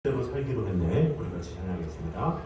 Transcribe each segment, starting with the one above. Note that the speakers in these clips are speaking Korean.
대로 살기로 했네. 우리 같이 찬양하겠습니다.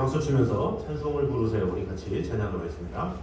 박수 치면서 찬송을 부르세요. 우리 같이 찬양하고 있습니다.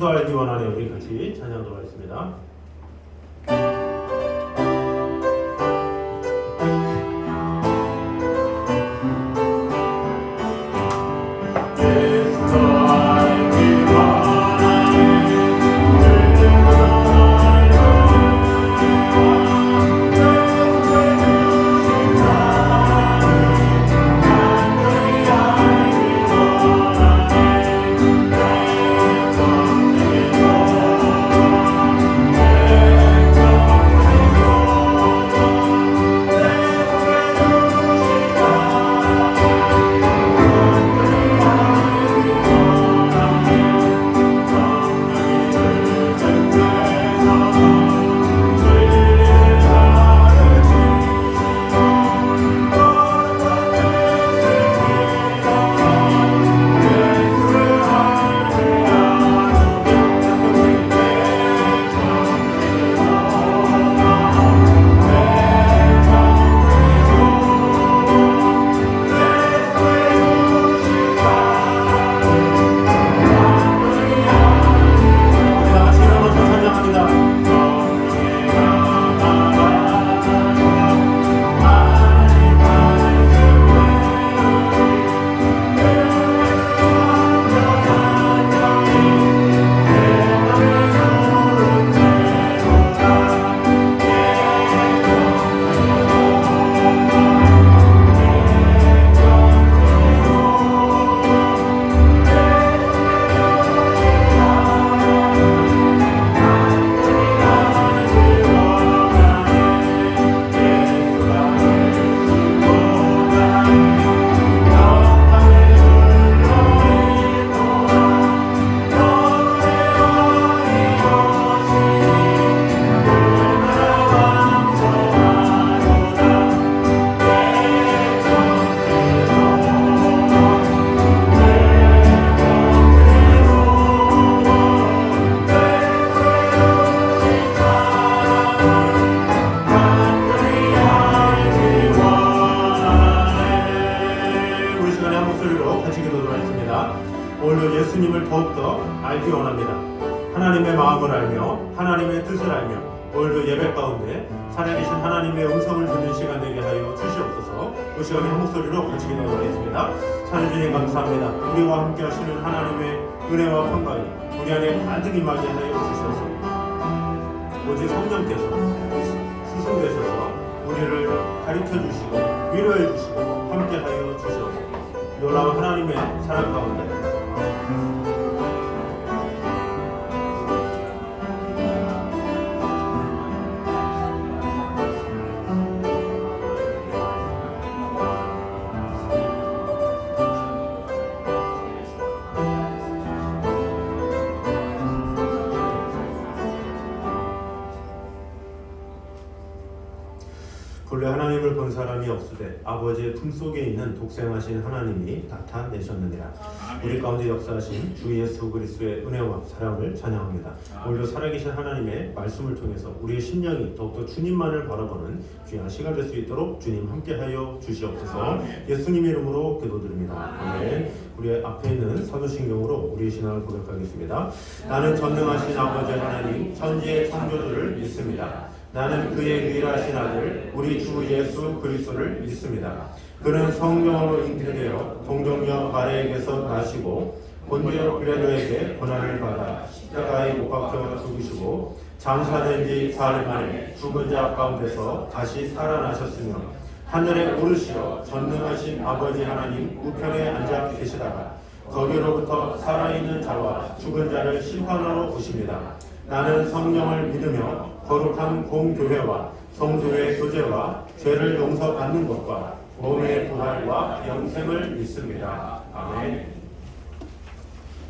예수도 알기 원하네. 우리 같이 찬양하도록 하겠습니다. 오늘도 예수님을 더욱더 알기 원합니다. 하나님의 마음을 알며 하나님의 뜻을 알며 오늘도 예배 가운데 살아계신 하나님의 음성을 듣는 시간 되게 하여 주시옵소서. 그 시간에 한 목소리로 같이 기도하겠습니다. 찬양주님 감사합니다. 우리와 함께 하시는 하나님의 은혜와 평강이 우리 안에 가득 임하게 하여 주시옵소서. 오직 성령께서 스승되셔서 우리를 가르쳐 주시고 위로해 주시고 함께 하여 주시옵소서. 놀라운 하나님의 사랑 가운데 본래 하나님을 본 사람이 없으되 아버지의 품속에 있는 독생하신 하나님이 나타내셨느니라. 우리 가운데 역사하신 주 예수 그리스도의 은혜와 사랑을 찬양합니다. 오늘도 살아계신 하나님의 말씀을 통해서 우리의 심령이 더욱더 주님만을 바라보는 귀한 시간 될 수 있도록 주님 함께하여 주시옵소서. 예수님의 이름으로 기도드립니다. 아멘. 우리 앞에 있는 사도신경으로 우리의 신앙을 고백하겠습니다. 나는 전능하신 아버지 하나님 천지의 창조주를 믿습니다. 나는 그의 유일하신 아들 우리 주 예수 그리스도를 믿습니다. 그는 성령으로 잉태되어 동정녀 마리아에게서 나시고 본디오 빌라도에게 고난을 받아 십자가에 못 박혀 죽으시고 장사된 지 사흘 만에 죽은 자 가운데서 다시 살아나셨으며 하늘에 오르시어 전능하신 아버지 하나님 우편에 앉아 계시다가 거기로부터 살아있는 자와 죽은 자를 심판하러 오십니다. 나는 성령을 믿으며 거룩한 공교회와 성도의 교제와 죄를 용서받는 것과 몸의 부활과 영생을 믿습니다. 아멘.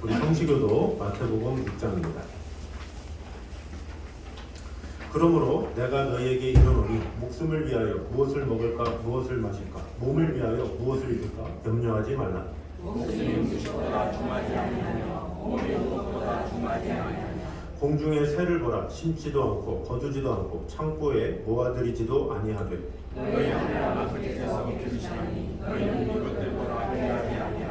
우리 성시교도 마태복음 6장입니다. 그러므로 내가 너희에게 이르노니 목숨을 위하여 무엇을 먹을까 무엇을 마실까 몸을 위하여 무엇을 입을까 염려하지 말라. 목숨이 무엇보다 중하지 아니하며 몸이 무엇보다 중하지 아니하며 공중의 새를 보라. 심지도 않고 거두지도 않고 창고에 모아들이지도 아니하되 너희 하나님 아버지께서 키우시나니 너희는 이것들보다 귀하지 아니하냐.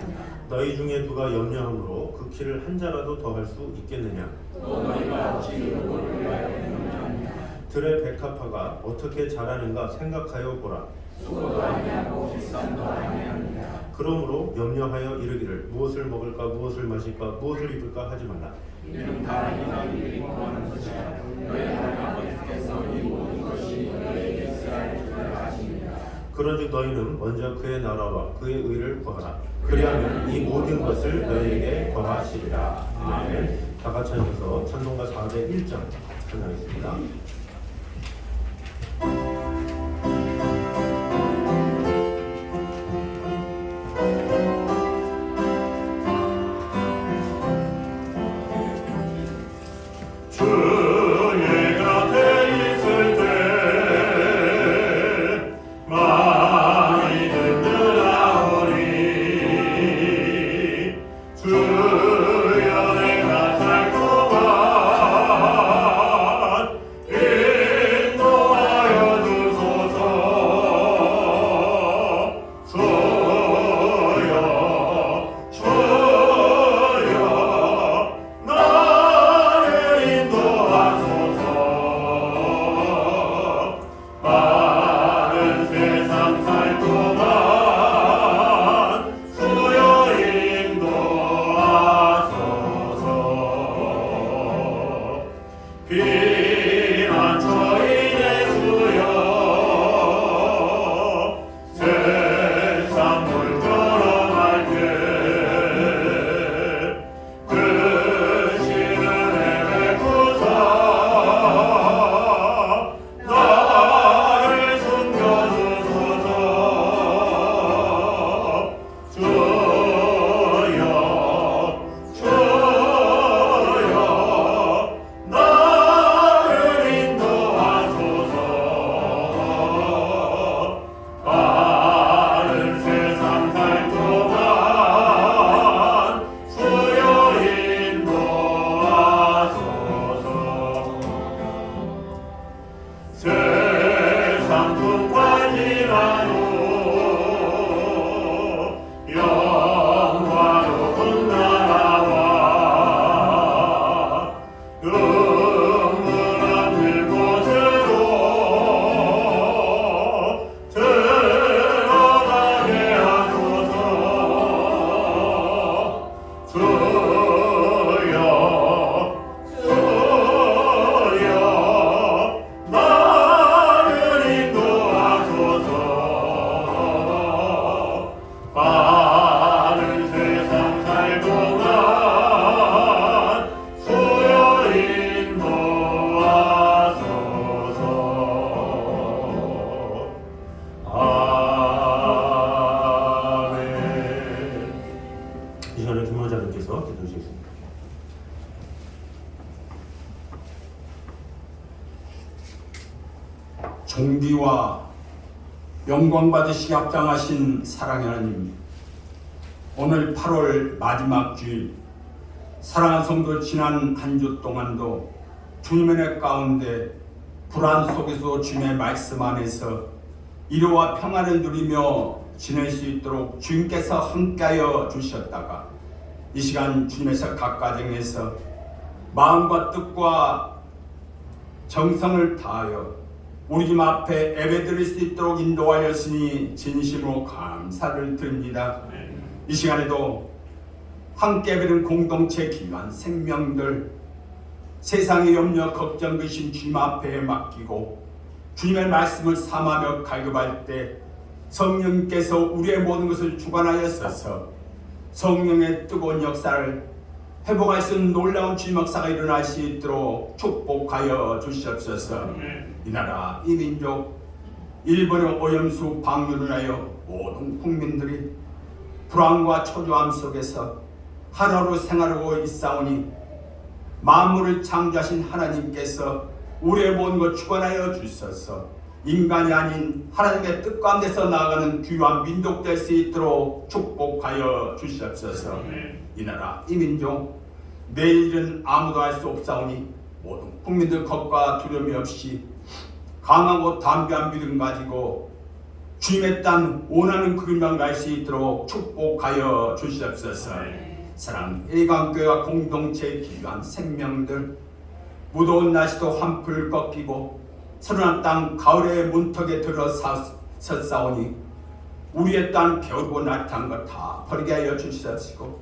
너희 중에 누가 염려함으로 그 키를 한 자라도 더 할 수 있겠느냐. 또 너희가 어찌 누구를 위하여 염려하느냐. 들의 백합화가 어떻게 자라는가 생각하여 보라. 수고도 아니하고 식상도 아니하느냐. 그러므로 염려하여 이르기를 무엇을 먹을까 무엇을 마실까 무엇을 입을까 하지 말라. 이는 다 인간이 구하는 것이라. 너희 하나님 아버지께서 이 모든 것이 너희에게 있어야 할 줄 아십니다. 그런즉 너희는 먼저 그의 나라와 그의 의를 구하라. 그리하면 이 모든 것을 너희에게 더하시리라. 아멘. 다 같이 하면서 찬송가 401장 찬양하겠습니다. 주여 내가 살고만 존귀와 영광 받으시게 합당하신 사랑의 하나님, 오늘 8월 마지막 주일 사랑하는 성도 지난 한 주 동안도 주님의 은혜 가운데 불안 속에서 주님의 말씀 안에서 위로와 평안을 누리며 지낼 수 있도록 주님께서 함께하여 주셨다가 이 시간 주님에서 각 가정에서 마음과 뜻과 정성을 다하여 우리 집 앞에 예배드릴 수 있도록 인도하였으니 진심으로 감사를 드립니다. 이 시간에도 함께 예배드리는 공동체 귀한 생명들, 세상의 염려, 걱정, 의심 주님 앞에 맡기고 주님의 말씀을 삼하며 갈급할 때 성령께서 우리의 모든 것을 주관하였어서 성령의 뜨거운 역사를 회복할 수 있는 놀라운 주님 역사가 일어날 수 있도록 축복하여 주시옵소서. 이 나라, 이 민족, 일본의 오염수 방류를 하여 모든 국민들이 불안과 초조함 속에서 하루하루 생활하고 있사오니 만물을 창조하신 하나님께서 우리의 모든 것 주관하여 주셔서 인간이 아닌 하나님의 뜻 가운데서 나아가는 귀한 민족 될 수 있도록 축복하여 주시옵소서. 이 나라, 이 민족, 내일은 아무도 알 수 없사오니 모든 국민들 겁과 두려움이 없이 강하고 담대한 믿음 가지고 주님의 땅 원하는 그 길만 갈 수 있도록 축복하여 주시옵소서. 사랑 일강교회와 공동체의 귀한 생명들, 무더운 날씨도 한풀 꺾이고 서른한 땅 가을의 문턱에 들어섰사오니 우리의 땅 겨울고 나타난 것 다 버리게 하여 주시옵시고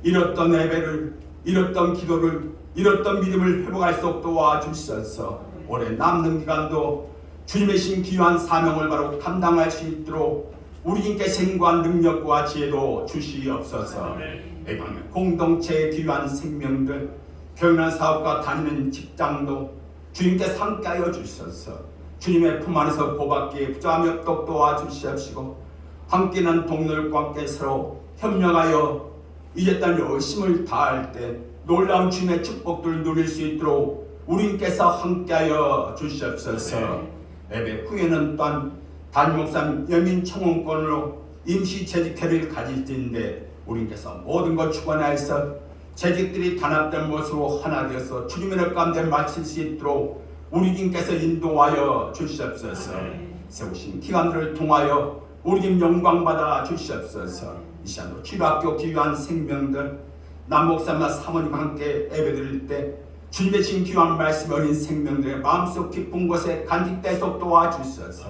잃었던 예배를, 잃었던 기도를, 잃었던 믿음을 회복할 수 없도록 도와주셔서 올해 남는 기간도 주님의 신 귀한 사명을 바로 감당할 수 있도록 우리님께 생관 능력과 지혜도 주시옵소서. 공동체의 귀한 생명들, 경영한 사업과 다니는 직장도 주님께서 함께하여 주셔서 주님의 품 안에서 보답기에 부자하며 또 도와주시옵시고 함께한 동료들과 함께 서로 협력하여 이제 딸 열심을 다할 때 놀라운 주님의 축복들을 누릴 수 있도록 우리님께서 함께하여 주시옵소서. 예배 후에는 또한 단목산 여민 청원권으로 임시 재직회를 가질 텐데 우리님께서 모든 것 주관하여서 재직들이 단합된 모습으로 하나 되어서 주님의 은혜 가운데 마칠 수 있도록 우리님께서 인도하여 주시옵소서. 세우신 기관들을 통하여 우리님 영광받아 주시옵소서. 이 시간도 주일학교 귀한 생명들, 남목사님과 사모님 함께 예배드릴 때 주님의 신 귀한 말씀 어린 생명들의 마음속 깊은 곳에 간직되도록 도와주셔서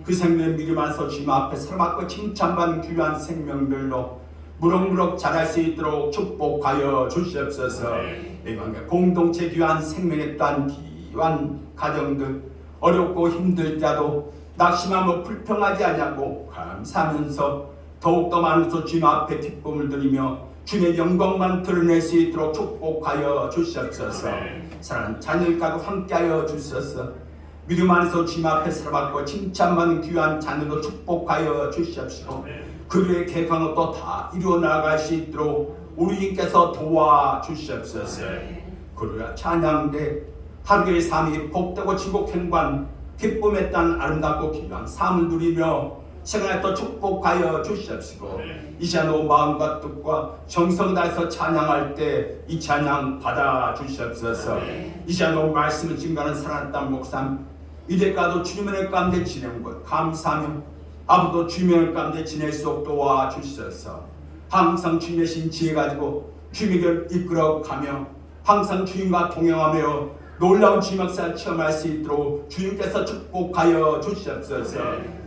그 생명의 믿음 안에서 주님 앞에 사랑받고 칭찬받는 귀한 생명들로 무럭무럭 자랄 수 있도록 축복하여 주시옵소서. 공동체 귀한 생명의 또한 귀한 가정들, 어렵고 힘들 자도 낙심하며 불평하지 않냐고 감사하면서 더욱더 많은 주님 앞에 기쁨을 드리며 주님의 영광만 드러낼 수 있도록 축복하여 주시옵소서. 사랑하는 자녀들과도 함께하여 주셔서 믿음 안에서 주님 앞에 살아받고 칭찬받는 귀한 자녀도 축복하여 주시옵시고 그들의 계획한 것도 다 이루어 나갈 수 있도록 우리님께서 도와주시옵소서. 그러나 찬양대 하루의 삶이 복되고 지복행관 기쁨의 땅 아름답고 귀한 삶을 누리며 시간에 또 축복하여 주시옵시고 이 시간도 마음과 뜻과 정성 다해서 찬양할 때 이 찬양 받아 주시옵소서. 이 시간도 말씀을 증거하는 사랑하는 땅 목사님, 이제까지도 주님의 은혜 가운데 지내는 것 감사하며 아버지도 주님의 은혜 가운데 지낼 수 없도록 도와주셔서 항상 주님의 신 지혜 가지고 주님의 길 이끌어가며 항상 주님과 동행하며 놀라운 주님 역사를 체험할 수 있도록 주님께서 축복하여 주시옵소서.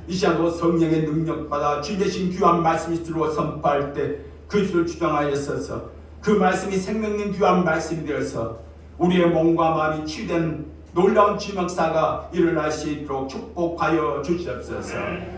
이 시간도 성령의 능력받아 주님의 신 귀한 말씀이 들어 선포할 때 그리스도를 주장하였어서 그 말씀이 생명력 귀한 말씀이 되어서 우리의 몸과 마음이 치유된 놀라운 주님 역사가 일어날 수 있도록 축복하여 주시옵소서.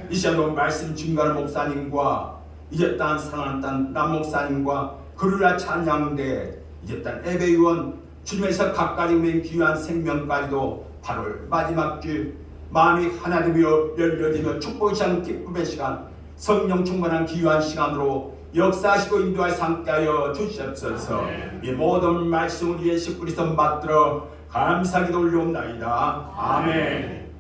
이 시간도 말씀 증거하는 목사님과 이제 땅 사랑하는 땅 남목사님과 그루라 찬양대 이제 땅 예배위원 주님에서 각가지 맨 귀한 생명까지도 8월 마지막 주 마음이 하나님이여 열려지며 축복의 시간 기쁨의 시간 성령 충만한 귀한 시간으로 역사하시고 인도할 함께하여 주시옵소서. 이 모든 말씀을 예수 그리스도 받들어 감사기도 올려옵나이다. 아멘.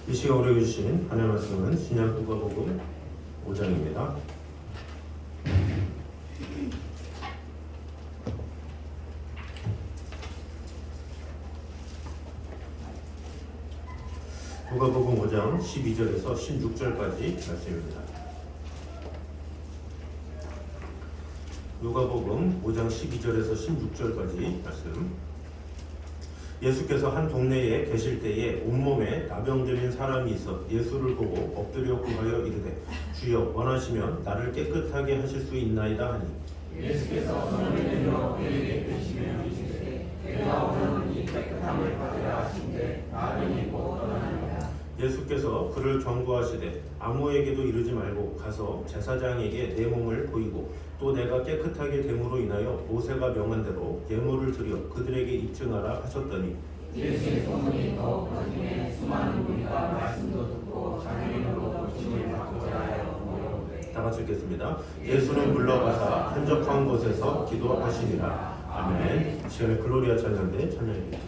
이 시간 우리에게 주신 하나님의 말씀은 신약 누가복음 5장입니다. 누가복음 5장 12절에서 16절까지 말씀입니다. 누가복음 5장 12절에서 16절까지 말씀. 예수께서 한 동네에 계실 때에 온몸에 나병 들린 사람이 있어 예수를 보고 엎드려 구하여 이르되 주여 원하시면 나를 깨끗하게 하실 수 있나이다 하니 예수께서 손을 내밀어 그에게 드시며 이르시되 내가 원하노니 깨끗함을 받으라 하신대 나병이 곧 떠나니라. 예수께서 그를 경고하시되 아무에게도 이르지 말고 가서 제사장에게 내 몸을 보이고 또 내가 깨끗하게 됨으로 인하여 모세가 명한 대로 예물을 드려 그들에게 입증하라 하셨더니 예수의 소문이 더욱 퍼지매 수많은 무리가 말씀도 듣고 장애인으로 고침을 받고자 하여 모여오되 다 같이 읽겠습니다. 예수는 물러가사 한적한 곳에서 기도하시니라. 아멘. 시간에 글로리아 찬양대 찬양입니다.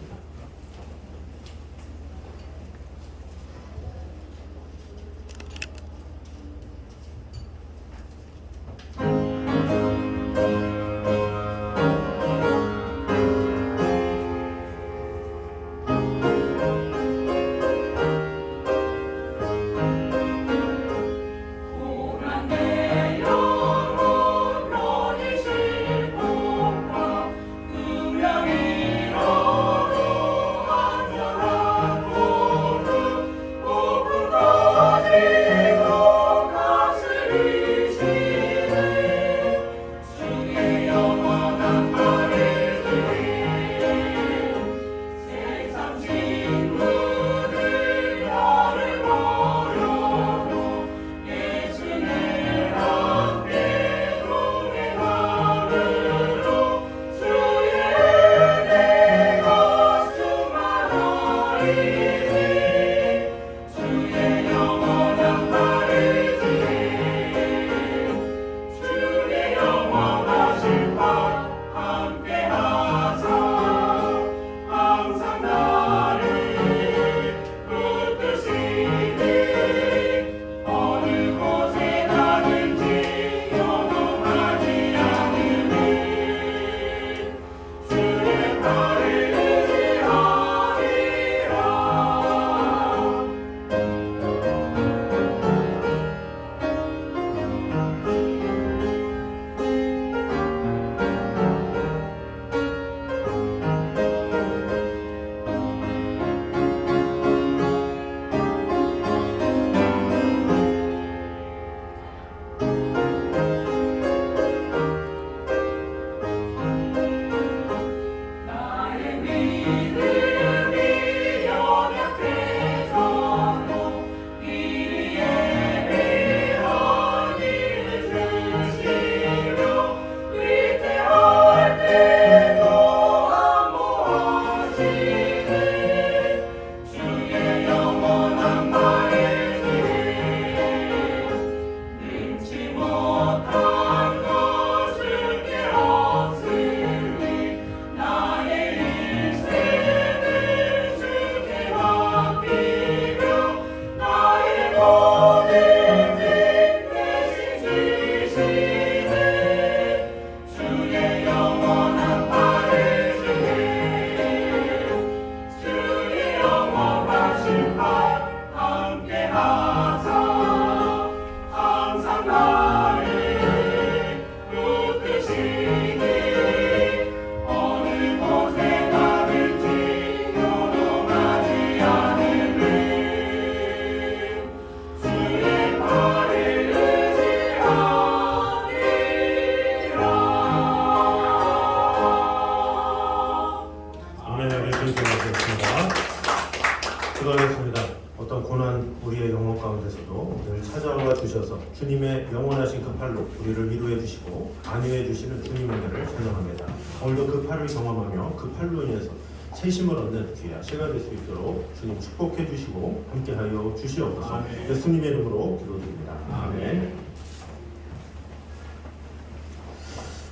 기도하겠습니다. 어떤 고난 우리의 영혼 가운데서도 늘 찾아와 주셔서 주님의 영원하신 그 팔로 우리를 위로해 주시고 안위해 주시는 주님의 은혜를 찬양합니다. 오늘도 그 팔을 경험하며 그 팔로 인해서 새심을 얻는 귀한 시간 될 수 있도록 주님 축복해 주시고 함께하여 주시옵소서. 아멘. 예수님의 이름으로 기도드립니다. 아멘.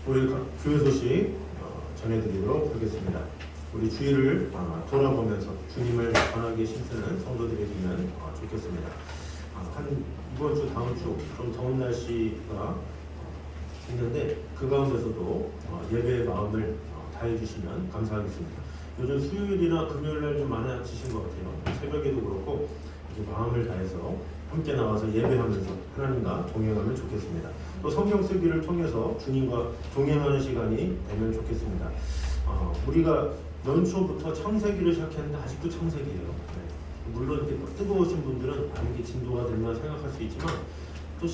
우리 교회 소식 전해드리도록 하겠습니다. 우리 주일을 돌아보면서 주님을 전하기에 힘쓰는 성도들에게 있는 좋겠습니다. 한 이번 주 다음 주 좀 더운 날씨가 있는데 그 가운데서도 예배의 마음을 다해 주시면 감사하겠습니다. 요즘 수요일이나 금요일날 좀 많아지신 것 같아요. 새벽에도 그렇고 이렇게 마음을 다해서 함께 나와서 예배하면서 하나님과 동행하면 좋겠습니다. 또 성경 쓰기를 통해서 주님과 동행하는 시간이 되면 좋겠습니다. 우리가 연초부터 창세기를 시작했는데 아직도 창세기예요. 네. 물론 이렇게 뜨거우신 분들은 이게 진도가 됐나 생각할 수 있지만 또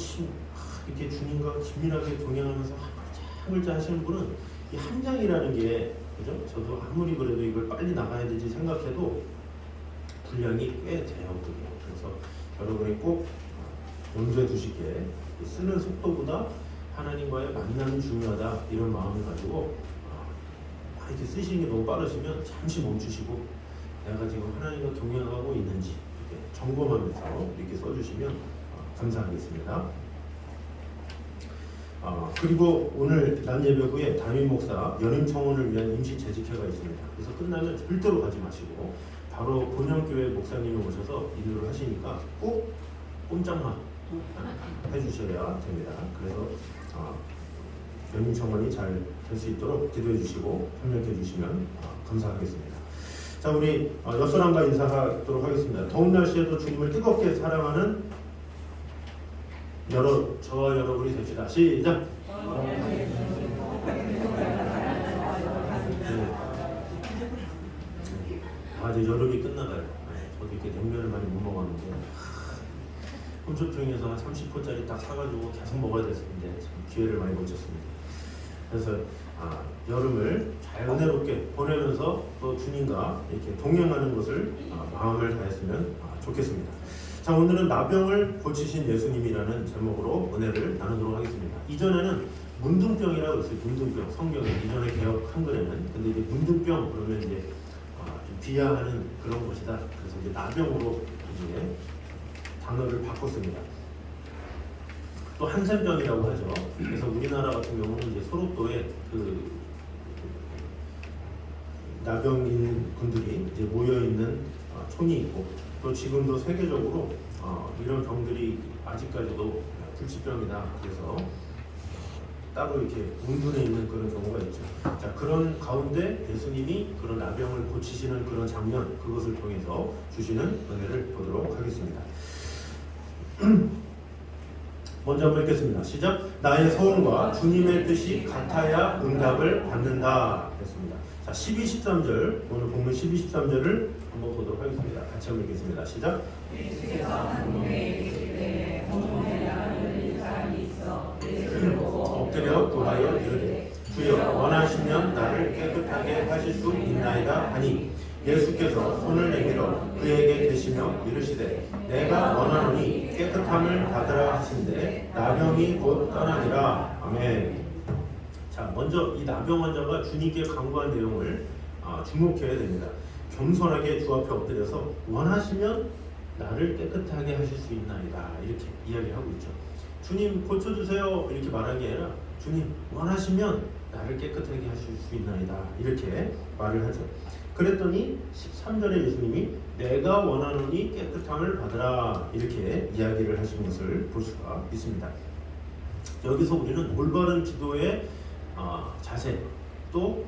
이렇게 주님과 긴밀하게 동행하면서 한 글자 하시는 분은 이 한 장이라는 게 그죠? 저도 아무리 그래도 이걸 빨리 나가야 되지 생각해도 분량이 꽤 돼요. 그래서 여러분이 꼭 염두에 두시게 쓰는 속도보다 하나님과의 만남이 중요하다 이런 마음을 가지고 이렇게 쓰시는 게 너무 빠르시면 잠시 멈추시고 내가 지금 하나님과 동행하고 있는지 이렇게 점검하면서 이렇게 써주시면 감사하겠습니다. 그리고 오늘 난 예배 후에 담임 목사 연임 청원을 위한 임시 재직회가 있습니다. 그래서 끝나면 절대로 가지 마시고 바로 본영교회 목사님이 오셔서 인도를 하시니까 꼭 꼼짝만 해주셔야 됩니다. 그래서 연임 청원이 잘 될 수 있도록 기도해 주시고 협력해 주시면 감사하겠습니다. 자, 우리 옆사람과 인사하도록 하겠습니다. 더운 날씨에도 주님을 뜨겁게 사랑하는 저와 여러분이 됩시다. 시작! 이제 여름이 끝나가요. 저도 이렇게 냉면을 많이 못 먹었는데 홈쇼핑에서 한 30호짜리 딱 사가지고 계속 먹어야 됐는데 참 기회를 많이 놓쳤습니다. 그래서 여름을 잘 은혜롭게 보내면서 또 주님과 이렇게 동행하는 것을 마음을 다했으면 좋겠습니다. 자, 오늘은 나병을 고치신 예수님이라는 제목으로 은혜를 나누도록 하겠습니다. 이전에는 문둥병이라고 했어요. 문둥병, 성경에 이전에 개역 한글에는. 근데 이제 문둥병 그러면 이제 좀 비하하는 그런 것이다. 그래서 이제 나병으로 이제 단어를 바꿨습니다. 또 한센병이라고 하죠. 그래서 우리나라 같은 경우는 이제 소록도에 그 나병인 분들이 이제 모여 있는 촌이 있고 또 지금도 세계적으로 이런 병들이 아직까지도 불치병이다. 그래서 따로 이렇게 운분해 있는 그런 경우가 있죠. 자, 그런 가운데 예수님이 그런 나병을 고치시는 그런 장면, 그것을 통해서 주시는 은혜를 보도록 하겠습니다. 먼저 한번 읽겠습니다. 시작. 나의 소원과 주님의 뜻이 같아야 응답을 받는다. 됐습니다. 자, 12, 13절, 오늘 본문 12, 13절을 한번 보도록 하겠습니다. 같이 한번 읽겠습니다. 시작. 엎드려 구하여 이르되 주여 원하시면 나를 깨끗하게 하실 수 있나이다 하니 예수께서 손을 내밀어 그에게 대시며 이르시되 내가 원하노니 깨끗함을 받으라 하신대 나병이 곧 떠나니라. 아멘. 자, 먼저 이 나병 환자가 주님께 간구한 내용을 주목해야 됩니다. 겸손하게 주 앞에 엎드려서 원하시면 나를 깨끗하게 하실 수 있나이다 이렇게 이야기하고 있죠. 주님 고쳐주세요 이렇게 말한 게 아니라 주님 원하시면 나를 깨끗하게 하실 수 있나이다 이렇게 말을 하죠. 그랬더니 13절에 예수님이 내가 원하노니 깨끗함을 받으라 이렇게 이야기를 하신 것을 볼 수가 있습니다. 여기서 우리는 올바른 기도의 자세 또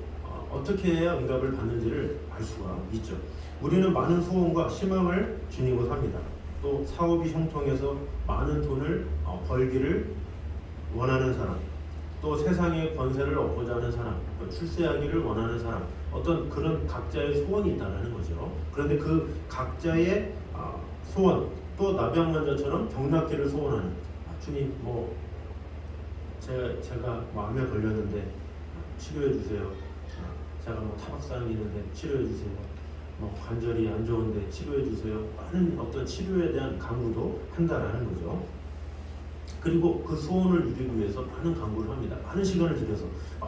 어떻게 해야 응답을 받는지를 알 수가 있죠. 우리는 많은 소원과 희망을 지니고 삽니다. 또 사업이 형통해서 많은 돈을 벌기를 원하는 사람, 또 세상의 권세를 얻고자 하는 사람, 출세하기를 원하는 사람, 어떤 그런 각자의 소원이 있다는 거죠. 그런데 그 각자의 소원, 또 나병 환자처럼 병 낫기를 소원하는 주님 제가 마음에 걸렸는데 치료해 주세요. 제가 타박상이 있는데 치료해 주세요. 관절이 안 좋은데 치료해 주세요. 많은 어떤 치료에 대한 강구도 한다라는 거죠. 그리고 그 소원을 이루기 위해서 많은 강구를 합니다. 많은 시간을 들여서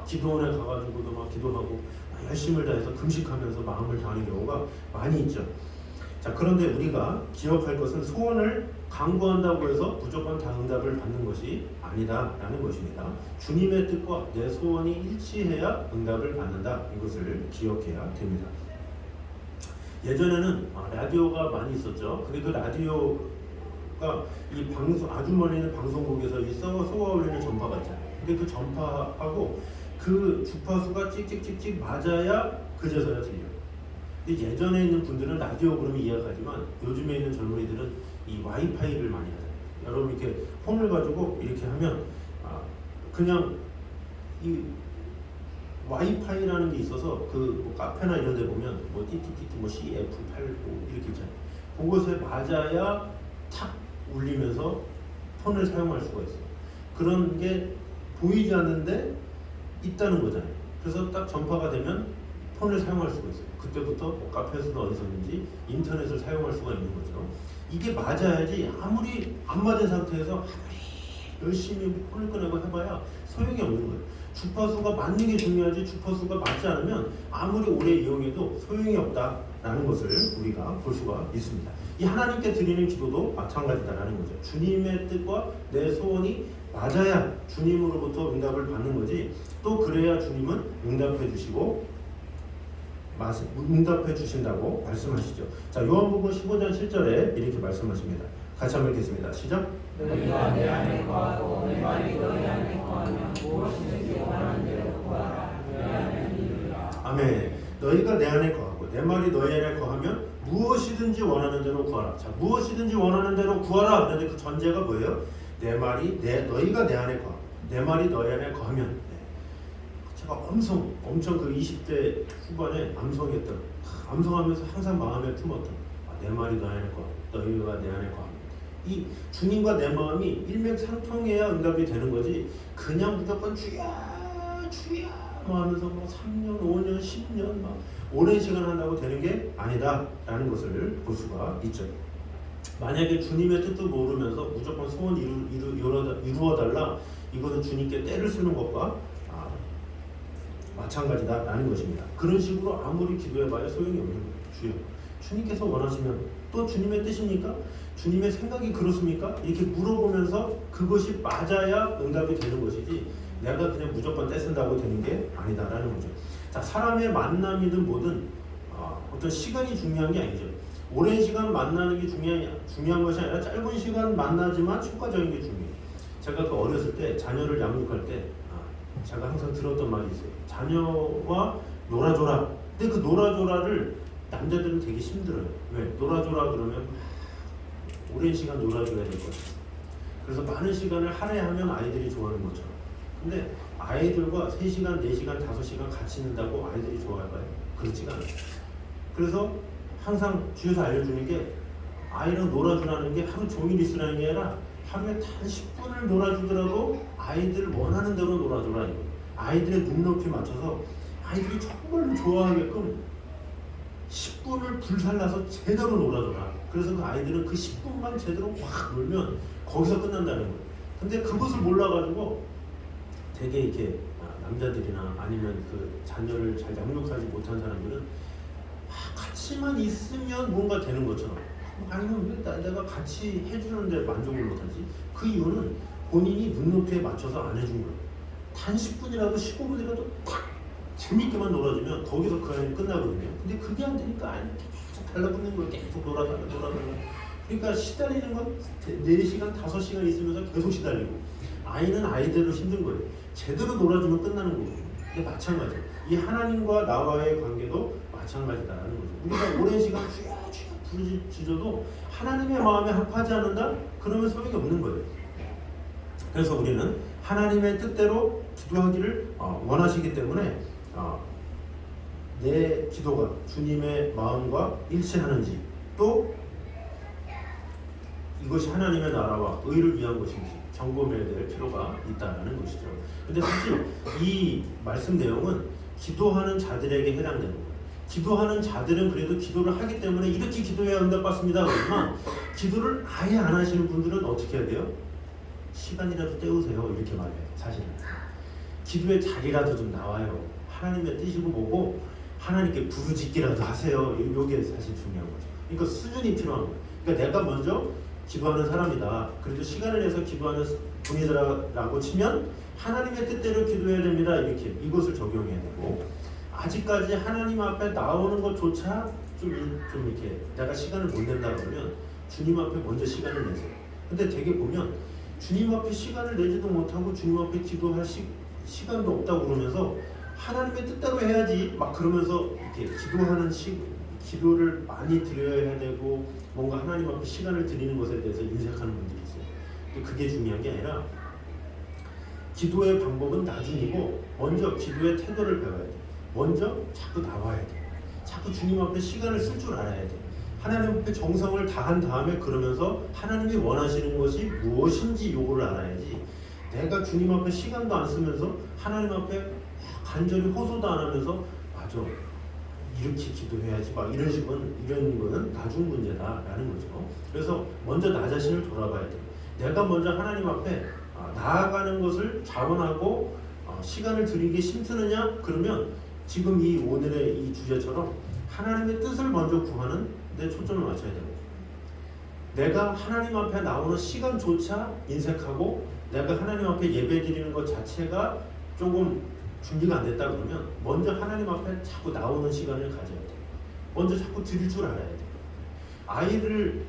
기도원에 가가지고도 막 기도하고 열심을 다해서 금식하면서 마음을 다하는 경우가 많이 있죠. 자, 그런데 우리가 기억할 것은 소원을 강구한다고 해서 무조건 다 응답을 받는 것이 아니다라는 것입니다. 주님의 뜻과 내 소원이 일치해야 응답을 받는다. 이것을 기억해야 됩니다. 예전에는 라디오가 많이 있었죠. 근데 그 라디오가 이 방송 아주 멀리 있는 방송국에서 이 쏘아 올리는 전파가 있잖아요. 근데 그 전파하고 그 주파수가 찍찍찍찍 맞아야 그제서야 들려요. 근데 예전에 있는 분들은 라디오 그러면 이해하지만 요즘에 있는 젊은이들은 이 와이파이를 많이 하잖아요. 여러분 이렇게 폰을 가지고 이렇게 하면 그냥 이 와이파이라는 게 있어서 그뭐 카페나 이런 데 보면 뭐 띠띠띠띠 뭐 CF85 이렇게 있잖아요. 그것에 맞아야 탁 울리면서 폰을 사용할 수가 있어요. 그런 게 보이지 않는데 있다는 거잖아요. 그래서 딱 전파가 되면 폰을 사용할 수가 있어요. 그때부터 뭐 카페에서든 어디서든지 인터넷을 사용할 수가 있는 거죠. 이게 맞아야지 아무리 안 맞은 상태에서 아무리 열심히 폰을 꺼내고 해봐야 소용이 없는 거예요. 주파수가 맞는 게 중요하지 주파수가 맞지 않으면 아무리 오래 이용해도 소용이 없다라는 것을 우리가 볼 수가 있습니다. 이 하나님께 드리는 기도도 마찬가지다라는 거죠. 주님의 뜻과 내 소원이 맞아야 주님으로부터 응답을 받는 거지 또 그래야 주님은 응답해 주시고 응답해 주신다고 말씀하시죠. 자, 요한복음 15장 7절에 이렇게 말씀하십니다. 같이 한번 읽겠습니다. 시작. 너희가 내 안에 거하고 내 말이 너희 안에 거하면 무엇이든지 원하는 대로 구하라. 내 안에 이르리라. 아멘. 너희가 내 안에 거하고 내 말이 너희 안에 거하면 무엇이든지 원하는 대로 구하라. 자, 무엇이든지 원하는 대로 구하라. 그런데 그 전제가 뭐예요? 내 말이 너희가 내 안에 거하고 내 말이 너희 안에 거하면. 제가 엄청 그 20대 후반에 암송하면서 항상 마음에 품었던 내 말이 너희 안에 거하고 너희가 내 안에 거하면. 이 주님과 내 마음이 일맥상통해야 응답이 되는 거지 그냥 무조건 주야 뭐 하면서 뭐 3년, 5년, 10년 막 오랜 시간 한다고 되는 게 아니다라는 것을 볼 수가 있죠. 만약에 주님의 뜻도 모르면서 무조건 소원 이루어달라 이것은 주님께 때를 쓰는 것과 마찬가지다라는 것입니다. 그런 식으로 아무리 기도해봐야 소용이 없는 거예요. 주여 주님께서 원하시면 또 주님의 뜻입니까? 주님의 생각이 그렇습니까? 이렇게 물어보면서 그것이 맞아야 응답이 되는 것이지 내가 그냥 무조건 떼쓴다고 되는 게 아니다라는 거죠. 자, 사람의 만남이든 뭐든 어떤 시간이 중요한 게 아니죠. 오랜 시간 만나는 게 중요한 것이 아니라 짧은 시간 만나지만 효과적인 게 중요해요. 제가 그 어렸을 때 자녀를 양육할 때 제가 항상 들었던 말이 있어요. 자녀와 놀아줘라. 근데 그 놀아줘라를 남자들은 되게 힘들어요. 왜? 놀아줘라 그러면 오랜 시간 놀아줘야 될 것 같아요. 그래서 많은 시간을 할애하면 아이들이 좋아하는 것처럼. 근데 아이들과 3시간, 4시간, 5시간 같이 있는다고 아이들이 좋아할까요? 그렇지가 않아요. 그래서 항상 주위에서 알려주는 게 아이랑 놀아주라는 게 하루 종일 있으라는 게 아니라 하루에 단 10분을 놀아주더라도 아이들 원하는 대로 놀아줘라. 이거. 아이들의 눈높이 맞춰서 아이들이 정말 좋아하게끔 10분을 불살라서 제대로 놀아줘라. 그래서 그 아이들은 그 10분만 제대로 확 놀면 거기서 끝난다는 거예요. 근데 그것을 몰라가지고 되게 이렇게 남자들이나 아니면 그 자녀를 잘 양육하지 못한 사람들은 같이만 있으면 뭔가 되는 것처럼 아니면 왜 내가 같이 해주는데 만족을 못하지? 그 이유는 본인이 눈높이에 맞춰서 안 해준 거예요. 단 10분이라도 15분이라도 딱 재밌게만 놀아주면 거기서 그 아이는 끝나거든요. 근데 그게 안 되니까 아이는 계속 달라붙는 거예요. 계속 놀아달라. 그러니까 시달리는 건 4시간, 5시간 있으면서 계속 시달리고 아이는 아이대로 힘든 거예요. 제대로 놀아주면 끝나는 거거든요. 근데 마찬가지예요. 이 하나님과 나와의 관계도 마찬가지다라는 거죠. 우리가 오랜 시간 부르짖어도 하나님의 마음에 합하지 않는다? 그러면 소용이 없는 거예요. 그래서 우리는 하나님의 뜻대로 기도하기를 원하시기 때문에 내 기도가 주님의 마음과 일치하는지 또 이것이 하나님의 나라와 의를 위한 것인지 점검해야 될 필요가 있다는 것이죠. 근데 사실 이 말씀 내용은 기도하는 자들에게 해당되는 거예요. 기도하는 자들은 그래도 기도를 하기 때문에 이렇게 기도해야 응답받습니다. 그렇지만 기도를 아예 안 하시는 분들은 어떻게 해야 돼요? 시간이라도 때우세요. 이렇게 말해요. 사실은 기도의 자리라도 좀 나와요. 하나님의 뜻이고 뭐고 하나님께 부르짖기라도 하세요. 이게 사실 중요한 거죠. 그러니까 수준이 필요한 거예요. 그러니까 내가 먼저 기도하는 사람이다. 그래도 시간을 내서 기도하는 분이다라고 치면 하나님의 뜻대로 기도해야 됩니다. 이렇게 이것을 적용해야 되고 아직까지 하나님 앞에 나오는 것조차 좀 이렇게 내가 시간을 못 낸다 그러면 주님 앞에 먼저 시간을 내세요. 근데 되게 보면 주님 앞에 시간을 내지도 못하고 주님 앞에 기도할 시간도 없다고 그러면서 하나님의 뜻대로 해야지 막 그러면서 이렇게 기도를 많이 드려야 되고 뭔가 하나님 앞에 시간을 드리는 것에 대해서 인색하는 분들이 있어요. 근데 그게 중요한 게 아니라 기도의 방법은 나중이고 먼저 기도의 태도를 배워야 돼. 먼저 자꾸 나와야 돼. 자꾸 주님 앞에 시간을 쓸 줄 알아야 돼. 하나님 앞에 정성을 다한 다음에 그러면서 하나님이 원하시는 것이 무엇인지 요구를 알아야지. 내가 주님 앞에 시간도 안 쓰면서 하나님 앞에 간절히 호소도 안 하면서 맞아 이렇게 기도해야지 막 이런 거는 나중 문제다라는 거죠. 그래서 먼저 나 자신을 돌아봐야 돼. 내가 먼저 하나님 앞에 나아가는 것을 자원하고 시간을 들이기 힘쓰느냐? 그러면 지금 이 오늘의 이 주제처럼 하나님의 뜻을 먼저 구하는 데 초점을 맞춰야 돼요. 내가 하나님 앞에 나오는 시간조차 인색하고 내가 하나님 앞에 예배 드리는 것 자체가 조금 준비가 안 됐다 그러면 먼저 하나님 앞에 자꾸 나오는 시간을 가져야 돼. 먼저 자꾸 드릴 줄 알아야 돼. 아이를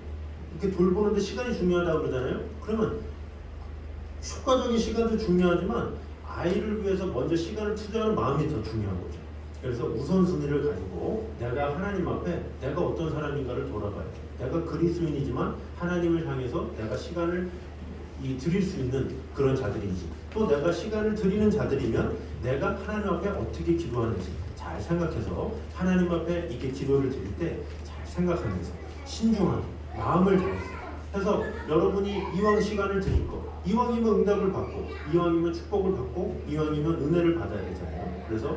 이렇게 돌보는데 시간이 중요하다고 그러잖아요. 그러면 효과적인 시간도 중요하지만 아이를 위해서 먼저 시간을 투자하는 마음이 더 중요한 거죠. 그래서 우선순위를 가지고 내가 하나님 앞에 내가 어떤 사람인가를 돌아봐야 돼. 내가 그리스도인이지만 하나님을 향해서 내가 시간을 드릴 수 있는 그런 자들인지, 또 내가 시간을 드리는 자들이면 내가 하나님 앞에 어떻게 기도하는지 잘 생각해서 하나님 앞에 이렇게 기도를 드릴 때 잘 생각하면서 신중하게 마음을 다해서 해서 여러분이 이왕 시간을 드릴 거, 이왕이면 응답을 받고, 이왕이면 축복을 받고, 이왕이면 은혜를 받아야 되잖아요. 그래서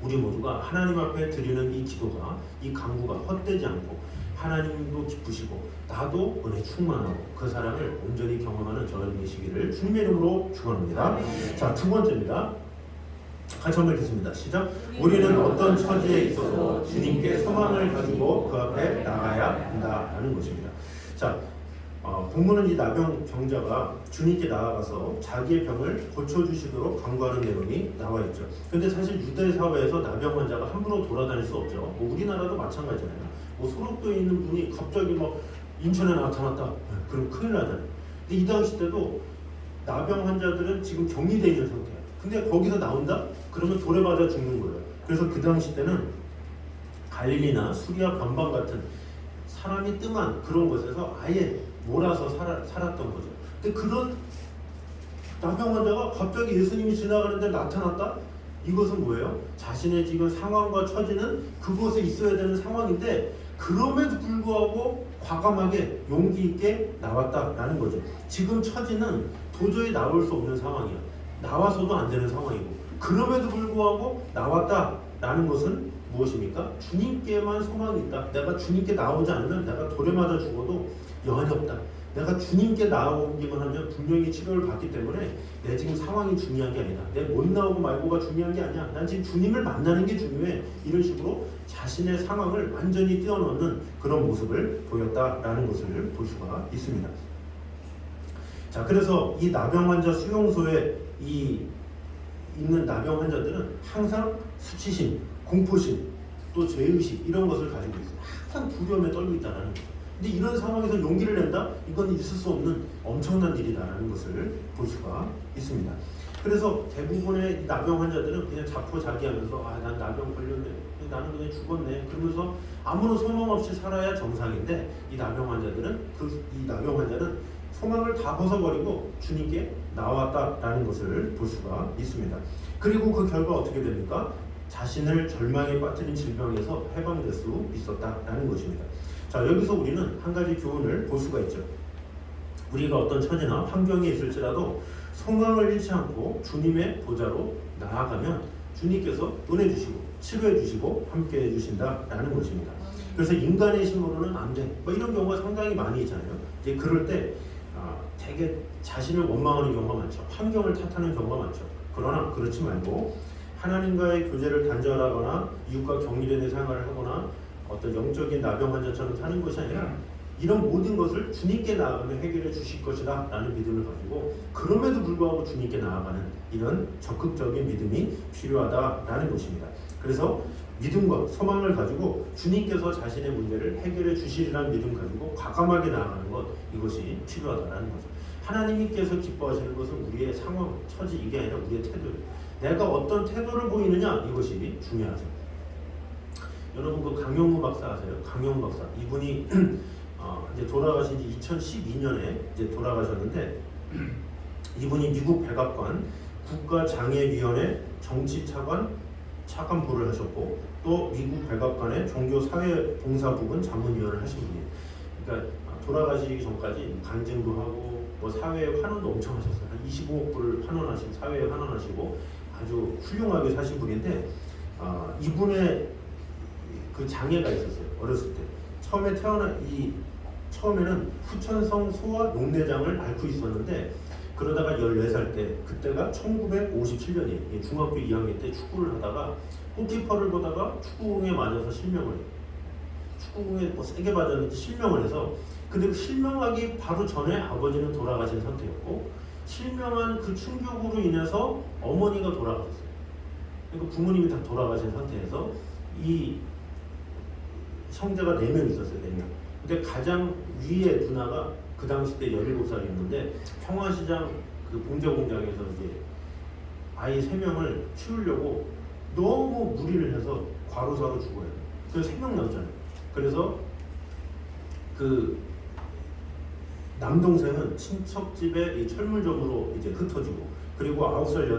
우리 모두가 하나님 앞에 드리는 이 기도가, 이 간구가 헛되지 않고 하나님도 기쁘시고 나도 은혜 충만하고 그 사랑을 온전히 경험하는 저를 되시기를 주님의 이름으로 축원합니다. 자, 두 번째입니다. 같이 한번 읽겠습니다. 시작. 우리는 어떤 처지에 있어도 주님께 소망을 가지고 그 앞에 나가야 한다라는 것입니다. 자, 본문은 이 나병 병자가 주님께 나아가서 자기의 병을 고쳐주시도록 간구하는 내용이 나와 있죠. 근데 사실 유대 사회에서 나병 환자가 함부로 돌아다닐 수 없죠. 뭐 우리나라도 마찬가지잖아요. 뭐 소록도에 있는 분이 갑자기 막 인천에 나타났다. 그럼 큰일 나잖아요. 근데 이 당시 때도 나병 환자들은 지금 격리되어 있는 상태야. 근데 거기서 나온다? 그러면 돌에 맞아 죽는 거예요. 그래서 그 당시 때는 갈릴리나 수리아 변방 같은 사람이 뜸한 그런 곳에서 아예 몰아서 살았던 거죠. 근데 그런 나병 환자가 갑자기 예수님이 지나가는데 나타났다? 이것은 뭐예요? 자신의 지금 상황과 처지는 그곳에 있어야 되는 상황인데 그럼에도 불구하고 과감하게 용기 있게 나왔다라는 거죠. 지금 처지는 도저히 나올 수 없는 상황이야. 나와서도 안 되는 상황이고 그럼에도 불구하고 나왔다라는 것은 무엇입니까? 주님께만 소망이 있다. 내가 주님께 나오지 않으면 내가 돌에 맞아 죽어도 여한이 없다. 내가 주님께 나오기만 하면 분명히 치료를 받기 때문에 내 지금 상황이 중요한 게 아니다. 내 못 나오고 말고가 중요한 게 아니야. 난 지금 주님을 만나는 게 중요해. 이런 식으로 자신의 상황을 완전히 뛰어넘는 그런 모습을 보였다라는 것을 볼 수가 있습니다. 자, 그래서 이 나병 환자 수용소에 있는 나병 환자들은 항상 수치심, 공포심, 또 죄의식 이런 것을 가지고 있어요. 항상 두려움에 떨고 있다는 거죠. 근데 이런 상황에서 용기를 낸다? 이건 있을 수 없는 엄청난 일이라는 것을 볼 수가 있습니다. 그래서 대부분의 나병 환자들은 그냥 자포자기하면서 난 나병 걸렸네, 나는 그냥 죽었네 그러면서 아무런 소망 없이 살아야 정상인데 이 나병 환자는 소망을 다 벗어버리고 주님께 나왔다라는 것을 볼 수가 있습니다. 그리고 그 결과 어떻게 됩니까? 자신을 절망에 빠뜨린 질병에서 해방될 수 있었다라는 것입니다. 자, 여기서 우리는 한 가지 교훈을 볼 수가 있죠. 우리가 어떤 처지나 환경에 있을지라도 소망을 잃지 않고 주님의 보좌로 나아가면 주님께서 은혜 주시고 치료해 주시고 함께 해 주신다라는 것입니다. 그래서 인간의 힘으로는 안 돼. 뭐 이런 경우가 상당히 많이 있잖아요. 이제 그럴 때 되게 자신을 원망하는 경우가 많죠. 환경을 탓하는 경우가 많죠. 그러나 그렇지 말고 하나님과의 교제를 단절하거나 이웃과 격리된 생활을 하거나 어떤 영적인 나병 환자처럼 사는 것이 아니라 이런 모든 것을 주님께 나아가면 해결해 주실 것이다 라는 믿음을 가지고 그럼에도 불구하고 주님께 나아가는 이런 적극적인 믿음이 필요하다라는 것입니다. 그래서 믿음과 소망을 가지고 주님께서 자신의 문제를 해결해 주시리라는 믿음 가지고 과감하게 나아가는 것, 이것이 필요하다는 거죠. 하나님께서 기뻐하시는 것은 우리의 상황, 처지, 이게 아니라 우리의 태도예요. 내가 어떤 태도를 보이느냐, 이것이 중요하죠. 여러분 그 강영무 박사 아세요? 강영무 박사, 이분이 이제 돌아가신 지 2012년에 이제 돌아가셨는데, 이분이 미국 백악관 국가장애위원회 정치차관부를 하셨고, 또 미국 백악관의 종교사회봉사부분 자문위원을 하신 분이에요. 그러니까 돌아가시기 전까지 간증도 하고 뭐 사회에 환원도 엄청 하셨어요. 한 25억 불을 환원하시고, 사회에 환원하시고 아주 훌륭하게 사신 분인데, 이분의 그 장애가 있었어요. 어렸을 때 처음에는 후천성 소아 녹내장을 앓고 있었는데, 그러다가 14살 때, 그때가 1957년이에요. 중학교 2학년 때 축구를 하다가 골키퍼를 보다가 축구공에 맞아서 실명을 해요. 축구공에 뭐 세게 맞았는지 실명을 해서, 근데 그 실명하기 바로 전에 아버지는 돌아가신 상태였고, 실명한 그 충격으로 인해서 어머니가 돌아가셨어요. 그러니까 부모님이 다 돌아가신 상태에서 이 형제가 4명 있었어요. 4명. 근데 가장 위에 누나가 그 당시 때 17살이었는데 평화시장 그 봉제 공장에서 이제 아이 3명을 키우려고 너무 무리를 해서 과로사로 죽어요. 그래서 3명 남잖아요. 그래서 그 남동생은 친척집에 이 철물점으로 이제 흩어지고, 그리고 9살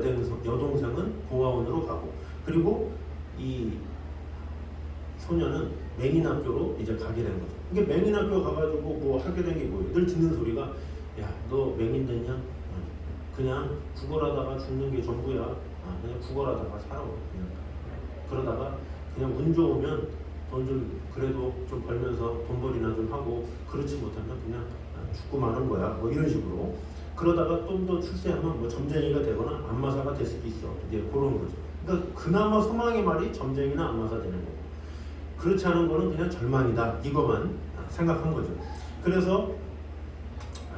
여동생은 공화원으로 가고, 그리고 이 소녀는 맹인학교로 이제 가게 된 거죠. 이게 맹인학교 가가지고 뭐 하게 된 게 뭐예요? 늘 듣는 소리가, 야, 너 맹인 됐냐? 그냥 구걸하다가 죽는 게 전부야. 그냥 구걸하다가 살아. 그냥 그러다가 그냥 운 좋으면 돈 좀 그래도 좀 벌면서 돈벌이나 좀 하고, 그렇지 못하면 그냥 죽고 마는 거야. 뭐 이런 식으로. 그러다가 좀 더 출세하면 뭐 점쟁이가 되거나 안마사가 될 수도 있어. 이제 그런 거죠. 그러니까 그나마 소망의 말이 점쟁이나 안마사 되는 거고, 그렇지 않은 거는 그냥 절망이다, 이것만 생각한 거죠. 그래서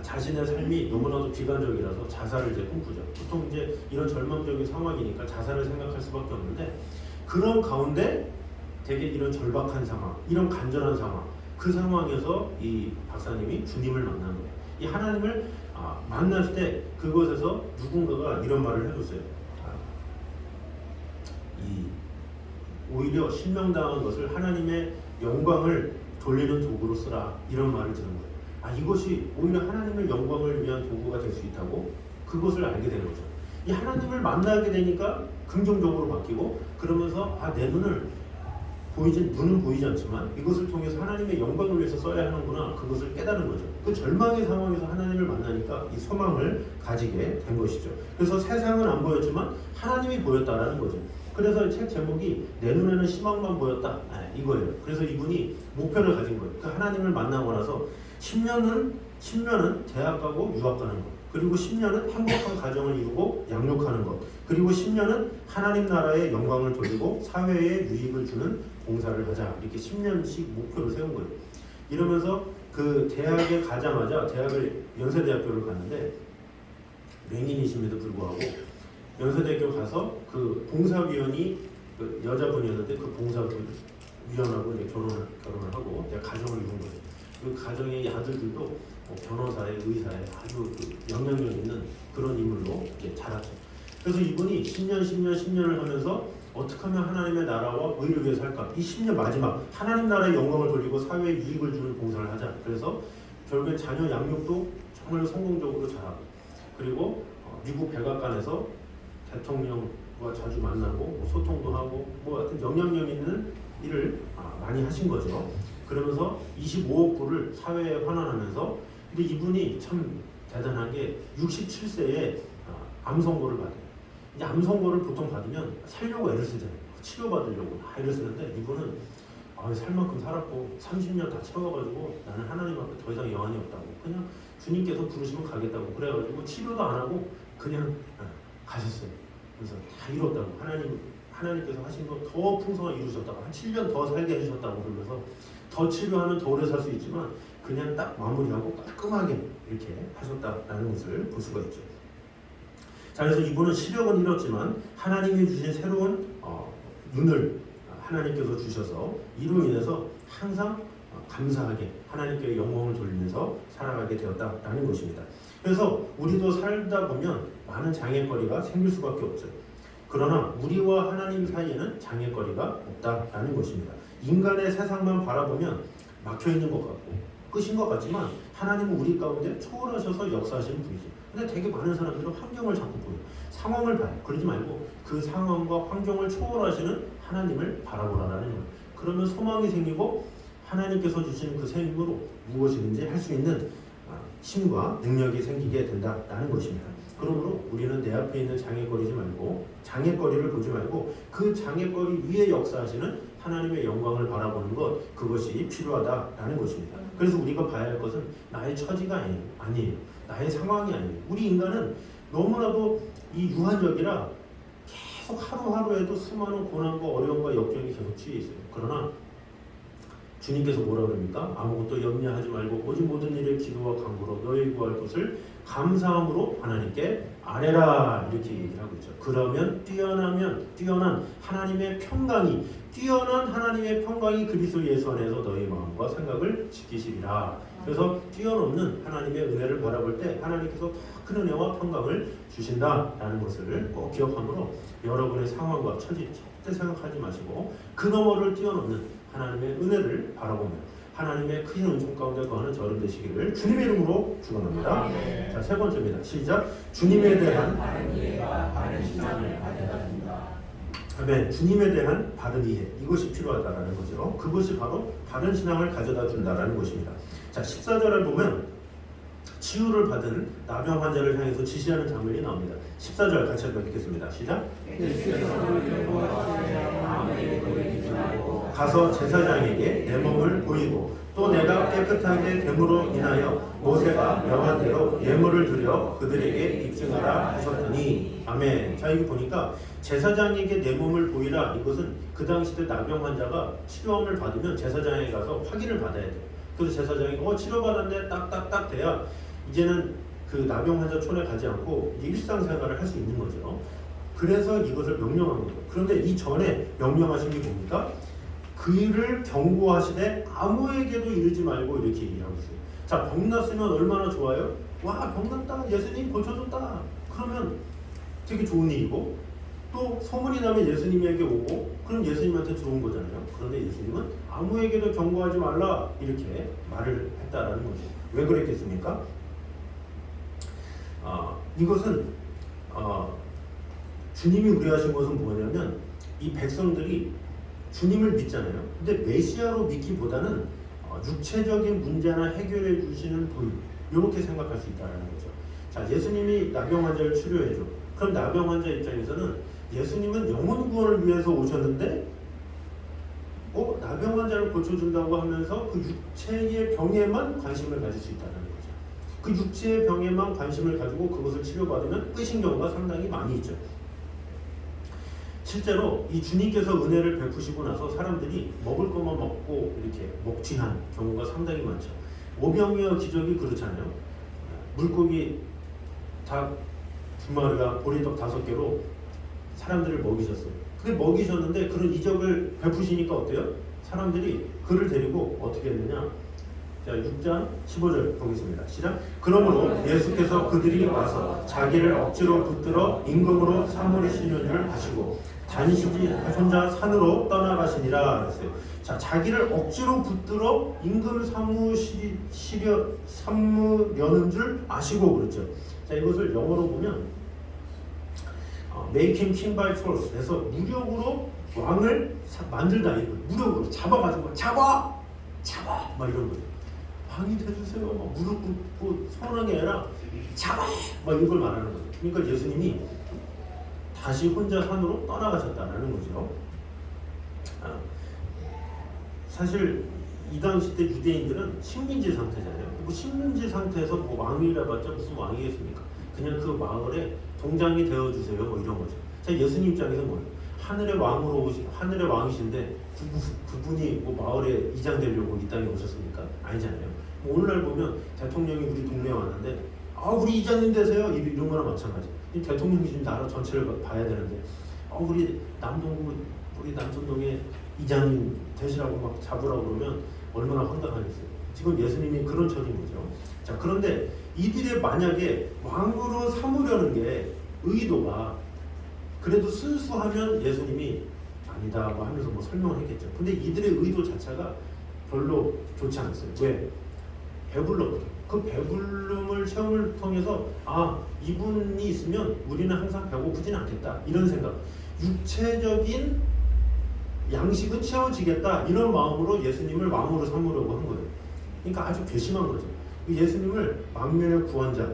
자신의 삶이 너무나도 비관적이라서 자살을 이제 꿈꾸죠. 보통 이제 이런 절망적인 상황이니까 자살을 생각할 수밖에 없는데, 그런 가운데 되게 이런 절박한 상황, 이런 간절한 상황, 그 상황에서 이 박사님이 주님을 만난 거예요. 이 하나님을 만났을 때 그곳에서 누군가가 이런 말을 해줬어요. 오히려 실명당한 것을 하나님의 영광을 돌리는 도구로 쓰라, 이런 말을 들은 거예요. 이것이 오히려 하나님의 영광을 위한 도구가 될 수 있다고, 그것을 알게 된 거죠. 이 하나님을 만나게 되니까 긍정적으로 바뀌고, 그러면서 내 눈은 보이지 않지만 이것을 통해서 하나님의 영광을 위해서 써야 하는구나, 그것을 깨달은 거죠. 그 절망의 상황에서 하나님을 만나니까 이 소망을 가지게 된 것이죠. 그래서 세상은 안 보였지만 하나님이 보였다라는 거죠. 그래서 책 제목이 내 눈에는 희망만 보였다, 이거예요. 그래서 이분이 목표를 가진 거예요. 그 하나님을 만나고 나서 10년은 대학 가고 유학 가는 것, 그리고 10년은 행복한 가정을 이루고 양육하는 것, 그리고 10년은 하나님 나라의 영광을 돌리고 사회에 유익을 주는 봉사를 하자, 이렇게 10년씩 목표를 세운 거예요. 이러면서 그 대학에 가자마자, 연세대학교를 갔는데 맹인이심에도 불구하고 연세대학교 가서 그 봉사위원이 그 여자분이었는데, 그 봉사위원하고 이제 결혼을 하고 이제 가정을 이룬 거예요. 그 가정의 아들들도 변호사에, 의사에 아주 영향력 있는 그런 인물로 이제 자랐죠. 그래서 이분이 10년을 하면서 어떻게 하면 하나님의 나라와 의를 위해서 할까? 이 10년 마지막 하나님 나라의 영광을 돌리고 사회에 유익을 주는 봉사를 하자. 그래서 결국에 자녀 양육도 정말 성공적으로 잘하고, 그리고 미국 백악관에서 대통령과 자주 만나고 소통도 하고, 뭐 하여튼 영향력 있는 일을 많이 하신 거죠. 그러면서 25억 불을 사회에 환원하면서, 근데 이분이 참 대단한 게 67세에 암 선고를 받아요. 이제 암 선고를 보통 받으면 살려고 애를 쓰잖아요. 치료받으려고 애를 쓰는데, 이분은 살 만큼 살았고 30년 다 채워가지고 나는 하나님 앞에 더 이상 여한이 없다고, 그냥 주님께서 부르시면 가겠다고 그래가지고 치료도 안 하고 그냥 가셨어요. 그래서 다 이뤘다고, 하나님께서 하신 거 더 풍성하게 이루셨다고, 한 7년 더 살게 해주셨다고, 그러면서 더 치료하면 더 오래 살 수 있지만 그냥 딱 마무리하고 깔끔하게 이렇게 하셨다라는 것을 볼 수가 있죠. 자, 그래서 이분은 시력은 잃었지만 하나님이 주신 새로운 눈을 하나님께서 주셔서 이로 인해서 항상 감사하게 하나님께 영광을 돌리면서 살아가게 되었다라는 것입니다. 그래서 우리도 살다 보면 많은 장애거리가 생길 수밖에 없죠. 그러나 우리와 하나님 사이에는 장애거리가 없다라는 것입니다. 인간의 세상만 바라보면 막혀있는 것 같고 끝인 것 같지만 하나님은 우리 가운데 초월하셔서 역사하시는 분이죠. 근데 되게 많은 사람들은 환경을 자꾸 보여요. 상황을 봐요. 그러지 말고 그 상황과 환경을 초월하시는 하나님을 바라보라라는 거예요. 그러면 소망이 생기고 하나님께서 주시는 그 새 힘으로 무엇이든지 할 수 있는 힘과 능력이 생기게 된다라는 것입니다. 그러므로 우리는 내 앞에 있는 장애거리지 말고 장애거리를 보지 말고 그 장애거리 위에 역사하시는 하나님의 영광을 바라보는 것, 그것이 필요하다라는 것입니다. 그래서 우리가 봐야 할 것은 나의 처지가 아니에요. 나의 상황이 아니에요. 우리 인간은 너무나도 이 유한적이라 계속 하루하루에도 수많은 고난과 어려움과 역경이 계속 취해 있어요. 그러나 주님께서 뭐라 그럽니까? 아무것도 염려하지 말고 오직 모든 일에 기도와 간구로 너희 구할 것을 감사함으로 하나님께 아뢰라, 이렇게 얘기를 하고 있죠. 그러면 뛰어난 하나님의 평강이 그리스도 예수 안에서 너희 마음과 생각을 지키시리라. 그래서 뛰어넘는 하나님의 은혜를 바라볼 때 하나님께서 더 큰 은혜와 평강을 주신다라는 것을 꼭 기억하므로 여러분의 상황과 처지 절대 생각하지 마시고 그 너머를 뛰어넘는 하나님의 은혜를 바라보며 하나님의 크신 은총 가운데 거하는 저를 되시기를 주님의 이름으로 축원합니다. 자, 세 번째입니다. 시작. 주님에 대한 바른 이해가 바른 신앙을 가져다 준다. 아멘. 주님에 대한 바른 이해, 이것이 필요하다라는 거죠. 그것이 바로 바른 신앙을 가져다 준다라는 것입니다. 자, 14절에 보면 치유를 받은 나병 환자를 향해서 지시하는 장면이 나옵니다. 14절 같이 한번 읽겠습니다. 시작. 가서 제사장에게 내 몸을 보이고 또 내가 깨끗하게 됨으로 인하여 모세가 명한 대로 예물을 드려 그들에게 입증하라 하셨더니 아멘. 자, 여기 보니까 제사장에게 내 몸을 보이라, 이것은 그 당시 때 나병 환자가 치료함을 받으면 제사장에 가서 확인을 받아야 돼요. 그래서 제사장이 치료받았네 딱딱딱 돼야 이제는 그 나병 환자 촌에 가지 않고 일상생활을 할 수 있는 거죠. 그래서 이것을 명령한 거죠. 그런데 이 전에 명령하신 게 뭡니까? 그를 경고하시되 아무에게도 이르지 말고 이렇게 얘기하고 있어요. 자, 병났으면 얼마나 좋아요? 와, 병났다, 예수님 고쳐줬다, 그러면 되게 좋은 일이고, 또 소문이 나면 예수님에게 오고 그럼 예수님한테 좋은 거잖아요. 그런데 예수님은 아무에게도 경고하지 말라, 이렇게 말을 했다라는 거죠. 왜 그랬겠습니까? 이것은 주님이 우려하신 것은 뭐냐면 이 백성들이 주님을 믿잖아요. 근데 메시아로 믿기보다는 육체적인 문제나 해결해 주시는 분, 이렇게 생각할 수 있다는 거죠. 자, 예수님이 나병 환자를 치료해줘. 그럼 나병 환자 입장에서는 예수님은 영혼 구원을 위해서 오셨는데 나병 환자를 고쳐준다고 하면서 그 육체의 병에만 관심을 가질 수 있다는 거죠. 그 육체의 병에만 관심을 가지고 그것을 치료받으면 끝인 경우가 상당히 많이 있죠. 실제로 이 주님께서 은혜를 베푸시고 나서 사람들이 먹을 것만 먹고 이렇게 먹튀한 경우가 상당히 많죠. 오병이어 기적이 그렇잖아요. 물고기 닭 2마리가 보리떡 5개로 사람들을 먹이셨어요. 그게 먹이셨는데 그런 이적을 베푸시니까 어때요? 사람들이 그를 데리고 어떻게 했느냐? 자, 6장 15절 보겠습니다. 시작. 그러므로 예수께서 그들이 와서 자기를 억지로 붙들어 임금으로 사모리시는 줄 아시고 단식이 혼자 산으로 떠나가시니라 그랬어요. 자, 자기를 억지로 붙들어 임금 삼으려는 줄 아시고 그랬죠. 자, 이것을 영어로 보면 make him king by force, 그래서 무력으로 왕을 만들다, 이런 무력으로 잡아가지고 잡아 막 이런 거죠. 왕이 돼주세요 막 무릎 꿇고 소원한 게 아니라 잡아 막 이걸 말하는 거죠. 그러니까 예수님이 다시 혼자 산으로 떠나가셨다는 거죠. 사실 이 당시 때 유대인들은 식민지 상태잖아요. 뭐 식민지 상태에서 뭐 왕이라 봤자 무슨 왕이겠습니까? 그냥 그 마을에 동장이 되어주세요 뭐 이런 거죠. 자, 예수님 입장에서 뭐예요? 하늘의 왕이신데 그분이 뭐 마을에 이장 되려고 이 땅에 오셨습니까? 아니잖아요. 뭐 오늘날 보면 대통령이 우리 동네에 왔는데 우리 이장님 되세요 이런 거나 마찬가지. 이 대통령이 지금 나라 전체를 봐야 되는데 우리 남동구 우리 남천동에 이장님 되시라고 막 잡으라고 그러면 얼마나 황당하겠어요. 지금 예수님이 그런 처지인 거죠. 자, 그런데 이들이 만약에 왕으로 삼으려는 게 의도가 그래도 순수하면 예수님이 아니다 뭐 하면서 뭐 설명을 했겠죠. 근데 이들의 의도 자체가 별로 좋지 않았어요. 왜? 배불렀거든. 그 배불름을 체험을 통해서 아, 이분이 있으면 우리는 항상 배고프진 않겠다 이런 생각, 육체적인 양식은 채워지겠다 이런 마음으로 예수님을 왕으로 삼으려고 한 거예요. 그러니까 아주 괘씸한 거죠. 예수님을 만민의 구원자,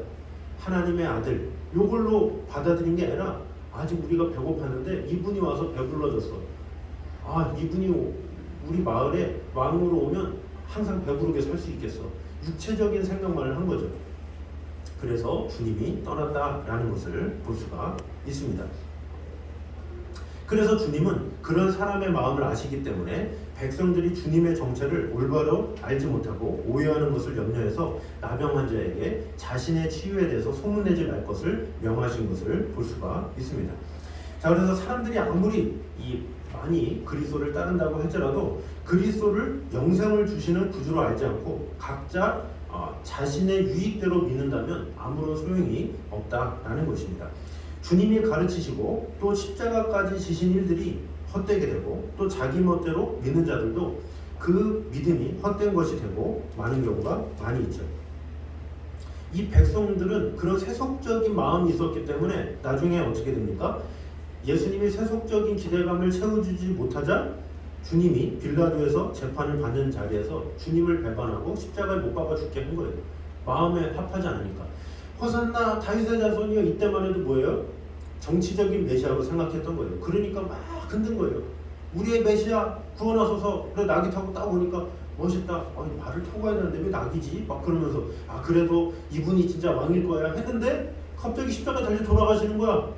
하나님의 아들 요걸로 받아들인 게 아니라 아직 우리가 배고팠는데 이분이 와서 배불러졌어. 아, 이분이 우리 마을에 왕으로 오면 항상 배부르게 살 수 있겠어. 육체적인 생각만을 한 거죠. 그래서 주님이 떠났다라는 것을 볼 수가 있습니다. 그래서 주님은 그런 사람의 마음을 아시기 때문에 백성들이 주님의 정체를 올바로 알지 못하고 오해하는 것을 염려해서 나병 환자에게 자신의 치유에 대해서 소문내지 말 것을 명하신 것을 볼 수가 있습니다. 자, 그래서 사람들이 아무리 많이 그리스도를 따른다고 할지라도 그리스도를 영생을 주시는 구주로 알지 않고 각자 자신의 유익대로 믿는다면 아무런 소용이 없다라는 것입니다. 주님이 가르치시고 또 십자가까지 지신 일들이 헛되게 되고 또 자기 멋대로 믿는 자들도 그 믿음이 헛된 것이 되고 많은 경우가 많이 있죠. 이 백성들은 그런 세속적인 마음이 있었기 때문에 나중에 어떻게 됩니까? 예수님이 세속적인 기대감을 채워주지 못하자 주님이 빌라도에서 재판을 받는 자리에서 주님을 배반하고 십자가에 못 박아 죽게 한 거예요. 마음에 합하지 않으니까. 호산나 다윗의 자손이여 이때만 해도 뭐예요? 정치적인 메시아로 생각했던 거예요. 그러니까 막 흔든 거예요. 우리의 메시아 구원하소서. 그래 낙이 타고 딱 오니까 멋있다. 아니 말을 타고 가야 되는데 왜 낙이지? 막 그러면서 아 그래도 이분이 진짜 왕일 거야 했는데 갑자기 십자가 다시 돌아가시는 거야.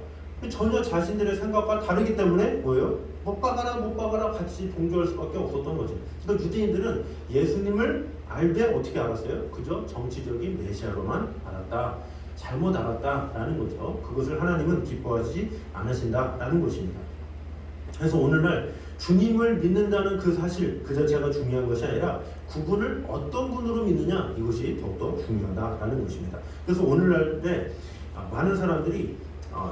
전혀 자신들의 생각과 다르기 때문에 뭐예요? 못 박아라 같이 동조할 수밖에 없었던 거죠. 그러니까 유대인들은 예수님을 알되 어떻게 알았어요? 그저 정치적인 메시아로만 알았다. 잘못 알았다라는 거죠. 그것을 하나님은 기뻐하지 않으신다라는 것입니다. 그래서 오늘날 주님을 믿는다는 그 사실 그 자체가 중요한 것이 아니라 그분을 어떤 분으로 믿느냐 이것이 더욱더 중요하다라는 것입니다. 그래서 오늘날에 많은 사람들이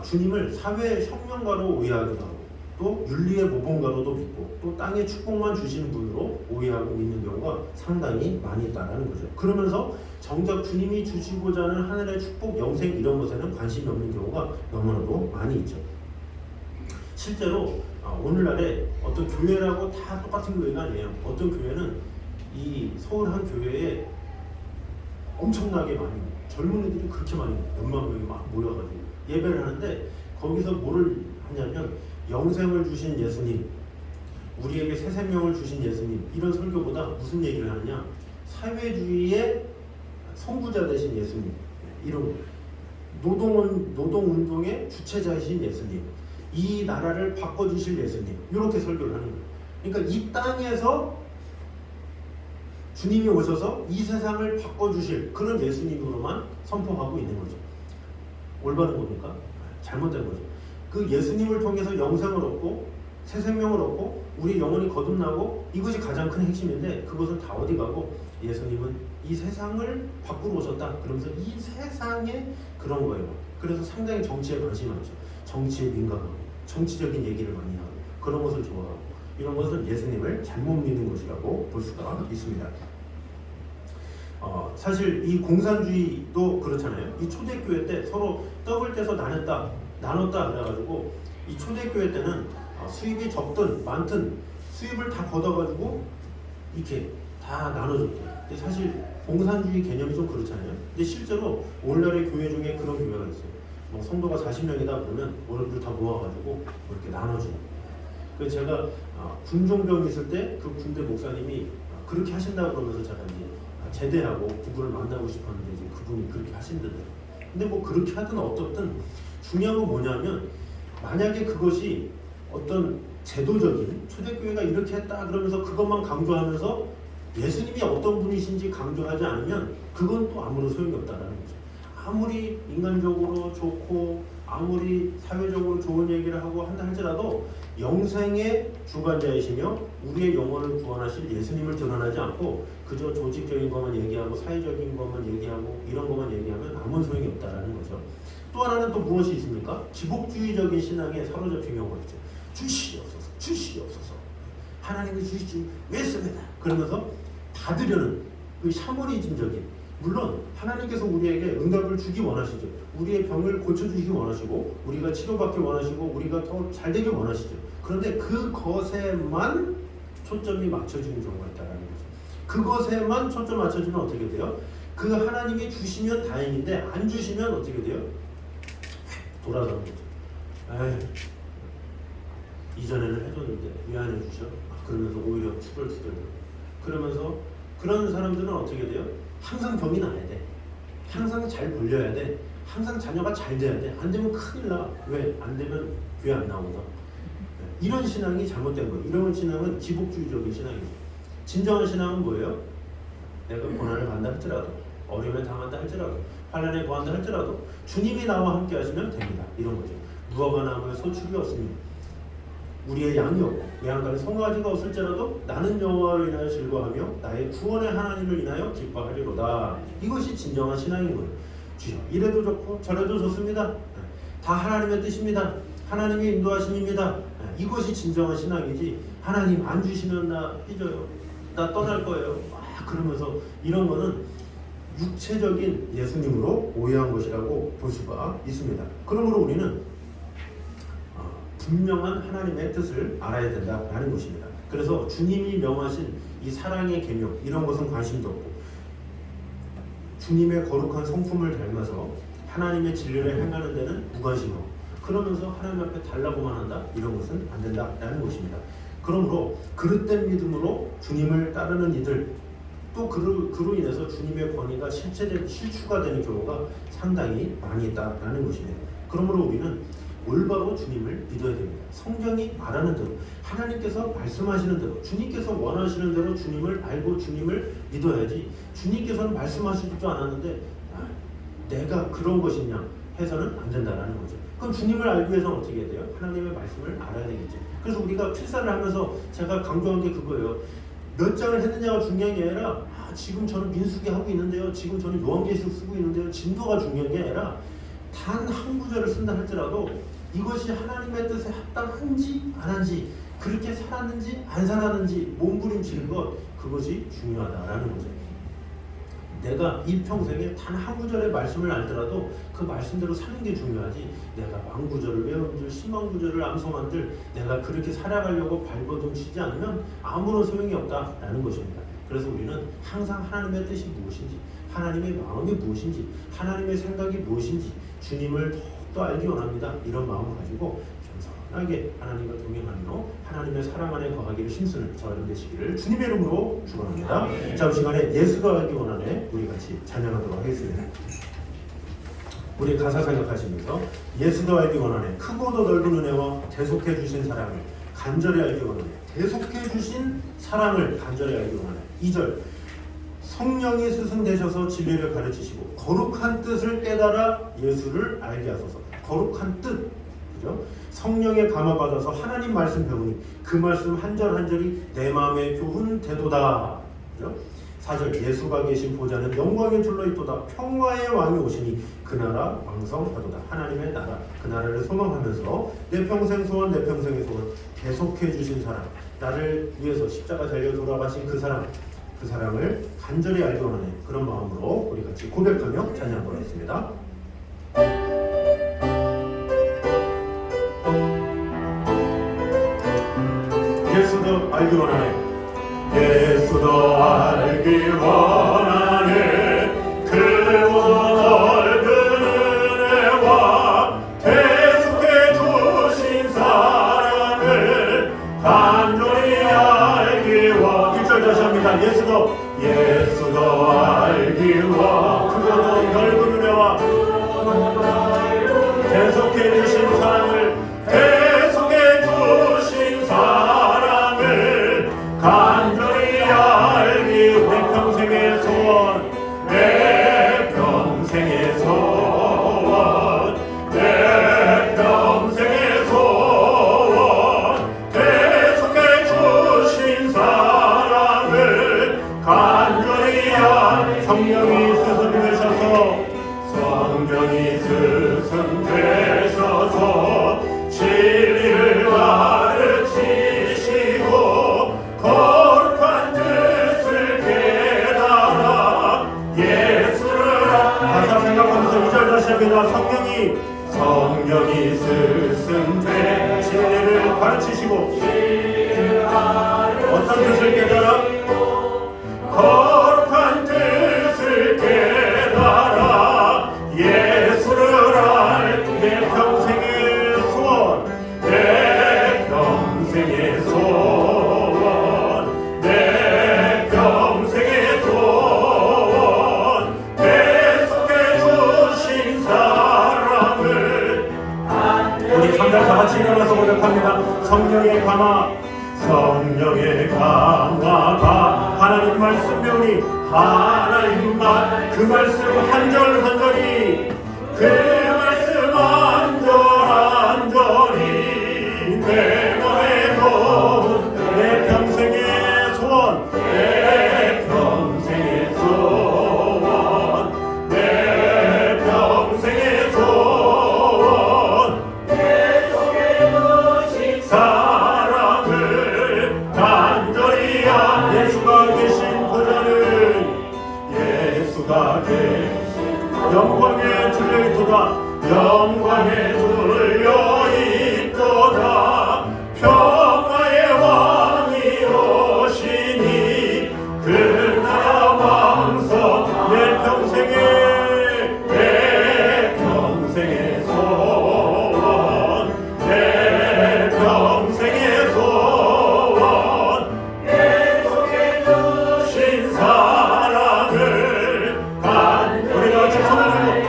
주님을 사회의 혁명가로 오해하기도 하고 또 윤리의 모범가로도 믿고 또 땅의 축복만 주시는 분으로 오해하고 믿는 경우가 상당히 많이 있다는 거죠. 그러면서 정작 주님이 주시고자 하는 하늘의 축복, 영생 이런 것에는 관심이 없는 경우가 너무나도 많이 있죠. 실제로 오늘날에 어떤 교회라고 다 똑같은 교회가 아니에요. 어떤 교회는 이 서울 한 교회에 엄청나게 많이 젊은이들이 그렇게 많이 몇만 명이 막 모여가지고 예배를 하는데 거기서 뭐를 하냐면 영생을 주신 예수님, 우리에게 새 생명을 주신 예수님 이런 설교보다 무슨 얘기를 하느냐? 사회주의의 선구자 되신 예수님, 이런 노동운동의 주체자이신 예수님, 이 나라를 바꿔주실 예수님 이렇게 설교를 하는 거예요. 그러니까 이 땅에서 주님이 오셔서 이 세상을 바꿔주실 그런 예수님으로만 선포하고 있는 거죠. 올바른 겁니까? 잘못된 거죠. 그 예수님을 통해서 영생을 얻고 새 생명을 얻고 우리 영혼이 거듭나고 이것이 가장 큰 핵심인데 그것은 다 어디 가고 예수님은 이 세상을 바꾸러 오셨다 그러면서 이 세상에 그런 거예요. 그래서 상당히 정치에 관심이 많죠. 정치에 민감하고 정치적인 얘기를 많이 하고 그런 것을 좋아하고 이런 것은 예수님을 잘못 믿는 것이라고 볼 수가 있습니다. 사실 이 공산주의도 그렇잖아요. 이 초대교회 때 서로 떡을 떼서 나눴다 그래가지고 이 초대교회 때는 수입이 적든 많든 수입을 다 걷어가지고 이렇게 다 나눠줬대요. 근데 사실 공산주의 개념이 좀 그렇잖아요. 근데 실제로 오늘날의 교회 중에 그런 교회가 있어요. 뭐 성도가 40명이다 그러면 월요일 다 모아가지고 이렇게 나눠주고. 그래서 제가 군종병 있을 때 그 군대 목사님이 그렇게 하신다 그러면서 제가 이제 제대하고 그분을 만나고 싶었는데 이제 그분이 그렇게 하신대요. 근데 뭐 그렇게 하든 어떻든 중요한 건 뭐냐면 만약에 그것이 어떤 제도적인 초대교회가 이렇게 했다 그러면서 그것만 강조하면서 예수님이 어떤 분이신지 강조하지 않으면 그건 또 아무런 소용이 없다라는 거죠. 아무리 인간적으로 좋고 아무리 사회적으로 좋은 얘기를 하고 한다 할지라도 영생의 주관자이시며 우리의 영혼을 구원하실 예수님을 드러나지 않고 그저 조직적인 것만 얘기하고 사회적인 것만 얘기하고 이런 것만 얘기하면 아무 소용이 없다라는 거죠. 또 하나는 또 무엇이 있습니까? 기복주의적인 신앙에 사로잡힌 경우가 있죠. 주시옵소서, 주시옵소서. 하나님이 주시지 왜 씁니다. 그러면서 받으려는 그 샤머니즘적인, 물론 하나님께서 우리에게 응답을 주기 원하시죠. 우리의 병을 고쳐주시기 원하시고 우리가 치료받기 원하시고 우리가 더 잘되길 원하시죠. 그런데 그것에만 초점이 맞춰지는 경우가 있다는 거죠. 그것에만 초점 맞춰지면 어떻게 돼요? 그 하나님이 주시면 다행인데 안 주시면 어떻게 돼요? 돌아서는 거죠. 에이, 이전에는 해줬는데 왜 안 해주셔? 그러면서 오히려 투덜투덜. 그러면서 그런 사람들은 어떻게 돼요? 항상 병이 나야 돼. 항상 잘 불려야 돼. 항상 자녀가 잘 돼야 돼. 안 되면 큰일 나. 왜? 안 되면 교회 안 나오거든. 이런 신앙이 잘못된 거예요. 이런 신앙은 기복주의적인 신앙이죠. 진정한 신앙은 뭐예요? 내가 고난을 받는다 할지라도, 어려움에 당한다 할지라도, 환난에 거한다 할지라도 주님이 나와 함께 하시면 됩니다. 이런 거죠. 무화과 나무에 소출이 없으니 우리의 양이 없고 외양간에 송아지가 없을지라도 나는 여호와를 인하여 즐거워하며 나의 구원의 하나님을 인하여 기뻐하리로다. 이것이 진정한 신앙인 거예요. 주여 이래도 좋고 저래도 좋습니다. 다 하나님의 뜻입니다. 하나님의 인도하심입니다. 이것이 진정한 신앙이지, 하나님 안 주시면 나 삐져요, 나 떠날 거예요 그러면서 이런 거는 육체적인 예수님으로 오해한 것이라고 볼 수가 있습니다. 그러므로 우리는 분명한 하나님의 뜻을 알아야 된다라는 것입니다. 그래서 주님이 명하신 이 사랑의 계명 이런 것은 관심도 없고 주님의 거룩한 성품을 닮아서 하나님의 진리를 행하는 데는 무관심하고 그러면서 하나님 앞에 달라고만 한다 이런 것은 안 된다라는 것입니다. 그러므로 그릇된 믿음으로 주님을 따르는 이들 또 그로 인해서 주님의 권위가 실추가 되는 경우가 상당히 많이 있다라는 것입니다. 그러므로 우리는 올바로 주님을 믿어야 됩니다. 성경이 말하는 대로 하나님께서 말씀하시는 대로 주님께서 원하시는 대로 주님을 알고 주님을 믿어야지, 주님께서는 말씀하시지도 않았는데 내가 그런 것이냐 해서는 안 된다라는 거죠. 그럼 주님을 알기 위해서는 어떻게 해야 돼요? 하나님의 말씀을 알아야 되겠죠. 그래서 우리가 필사를 하면서 제가 강조한 게 그거예요. 몇 장을 했느냐가 중요한 게 아니라 지금 저는 민수기 하고 있는데요, 지금 저는 요한계시록 쓰고 있는데요, 진도가 중요한 게 아니라 단 한 구절을 쓴다 할지라도 이것이 하나님의 뜻에 합당한지 안 한지, 그렇게 살았는지 안 살았는지 몸부림치는 것, 그것이 중요하다라는 거죠. 내가 이 평생에 단 한 구절의 말씀을 알더라도 그 말씀대로 사는 게 중요하지, 내가 만 구절을 외운들 10만 구절을 암송한들 내가 그렇게 살아가려고 발버둥치지 않으면 아무런 소용이 없다라는 것입니다. 그래서 우리는 항상 하나님의 뜻이 무엇인지, 하나님의 마음이 무엇인지, 하나님의 생각이 무엇인지 주님을 더욱더 알기 원합니다. 이런 마음을 가지고 겸손하게 하나님과 동행하며 하나님의 사랑 안에 거하기를 힘쓰는 저와 여러분 되시기를 주님의 이름으로 축원합니다. 자, 이 시간에 예수가 알기 원하네 우리 같이 찬양하도록 하겠습니다. 우리 가사 생각하시면서 예수가 알기 원하네 크고도 넓은 은혜와 대속해 주신 사랑을 간절히 알기 원하네, 대속해 주신 사랑을 간절히 알기 원하네. 2절 성령이 스승되셔서 진리를 가르치시고 거룩한 뜻을 깨달아 예수를 알게 하소서. 거룩한 뜻, 그죠? 성령에 감화받아서 하나님 말씀 배우니 그 말씀 한 절 한 절이 내 마음에 교훈 되도다. 그죠? 4절 예수가 계신 보좌는 영광에 둘러있도다. 평화의 왕이 오시니 그 나라 왕성하도다. 하나님의 나라, 그 나라를 소망하면서 내 평생 소원, 내 평생의 소원 계속해 주신 사람, 나를 위해서 십자가 달려 돌아가신 그 사람, 그 사랑을 간절히 알기 원하는 그런 마음으로 우리 같이 고백하며 찬양하도록 하겠습니다. 예수도 알기 원하네, 예수도 알기 원하네 크고 넓은 은혜와 대속해 주신 사랑을 간절히 알기 원. 1절 다시 합니다. 예수도 알기 원. 크고 넓은 은혜와 대속해 주신 사랑을, 대속해 주신 사랑을 간절히 알기. 내 평생의 소원, 내 평생의 소원, 내 아버지와 성령이 스승되 진리를 가르치시고 어떤 뜻을 깨달아? 거룩한 뜻을 깨달아 예수를 알 내 평생의 소원, 내 평생의 소원, 내 평생의 소원, 계속해 주신 사랑을. 우리 삼가 다 같이 일어나서 고백합니다. 성령의 강화가 하나님 말씀 배우니 하나님 그 말씀 한절 한절이 그 말씀 한절이 내 너의 돈 내 평생의 소원 내 평생의 소원 내 평생의 소원 계속해 주신 사랑을 간절히 예수가 계신 보좌는 예수가 계신 영광에 들려 있도다 영광에 들려 있도다 평화의 왕이 오시니 그 나라 왕성 내 평생의 소원 내 평생의 소원 계속해 주신 사랑을 우리가 같이 손을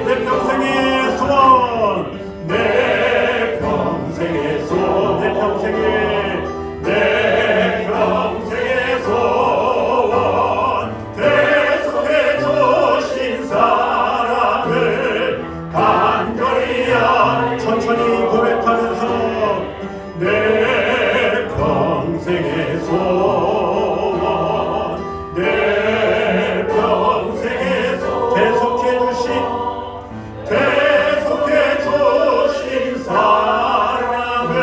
들고 내 평생의 소원 내 평생의 소원 내 평생의 소원 계속해 주신 사랑을 간절히 천천히 고백하면서 내 평생의 소원 내 평생의 소원 계속해 주신 사랑을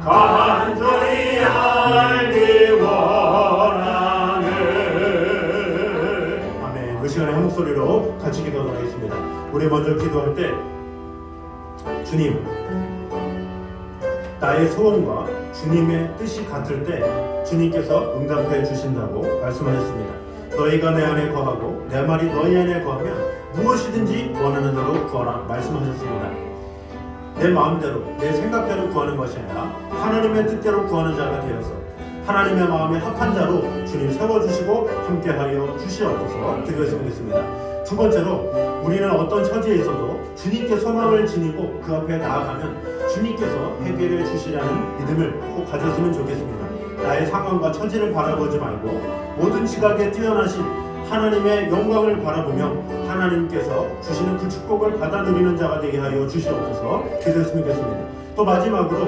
간절히 알기 원하는. 아멘. 그 시간에 한 목소리로 같이 기도하도록 하겠습니다. 우리 먼저 기도할 때 주님 나의 소원과 주님의 뜻이 같을 때 주님께서 응답해 주신다고 말씀하셨습니다. 너희가 내 안에 거하고 내 말이 너희 안에 거하면 무엇이든지 원하는 대로 구하라 말씀하셨습니다. 내 마음대로 내 생각대로 구하는 것이 아니라 하나님의 뜻대로 구하는 자가 되어서 하나님의 마음에 합한 자로 주님 세워주시고 함께하여 주시옵소서 기도했으면 좋겠습니다. 두 번째로 우리는 어떤 처지에 있어도 주님께 소망을 지니고 그 앞에 나아가면 주님께서 해결해 주시라는 믿음을 꼭 가졌으면 좋겠습니다. 나의 상황과 처지를 바라보지 말고 모든 지각에 뛰어나신 하나님의 영광을 바라보며 하나님께서 주시는 그 축복을 받아 누리는 자가 되게 하여 주시옵소서 기도했으면 좋겠습니다. 또 마지막으로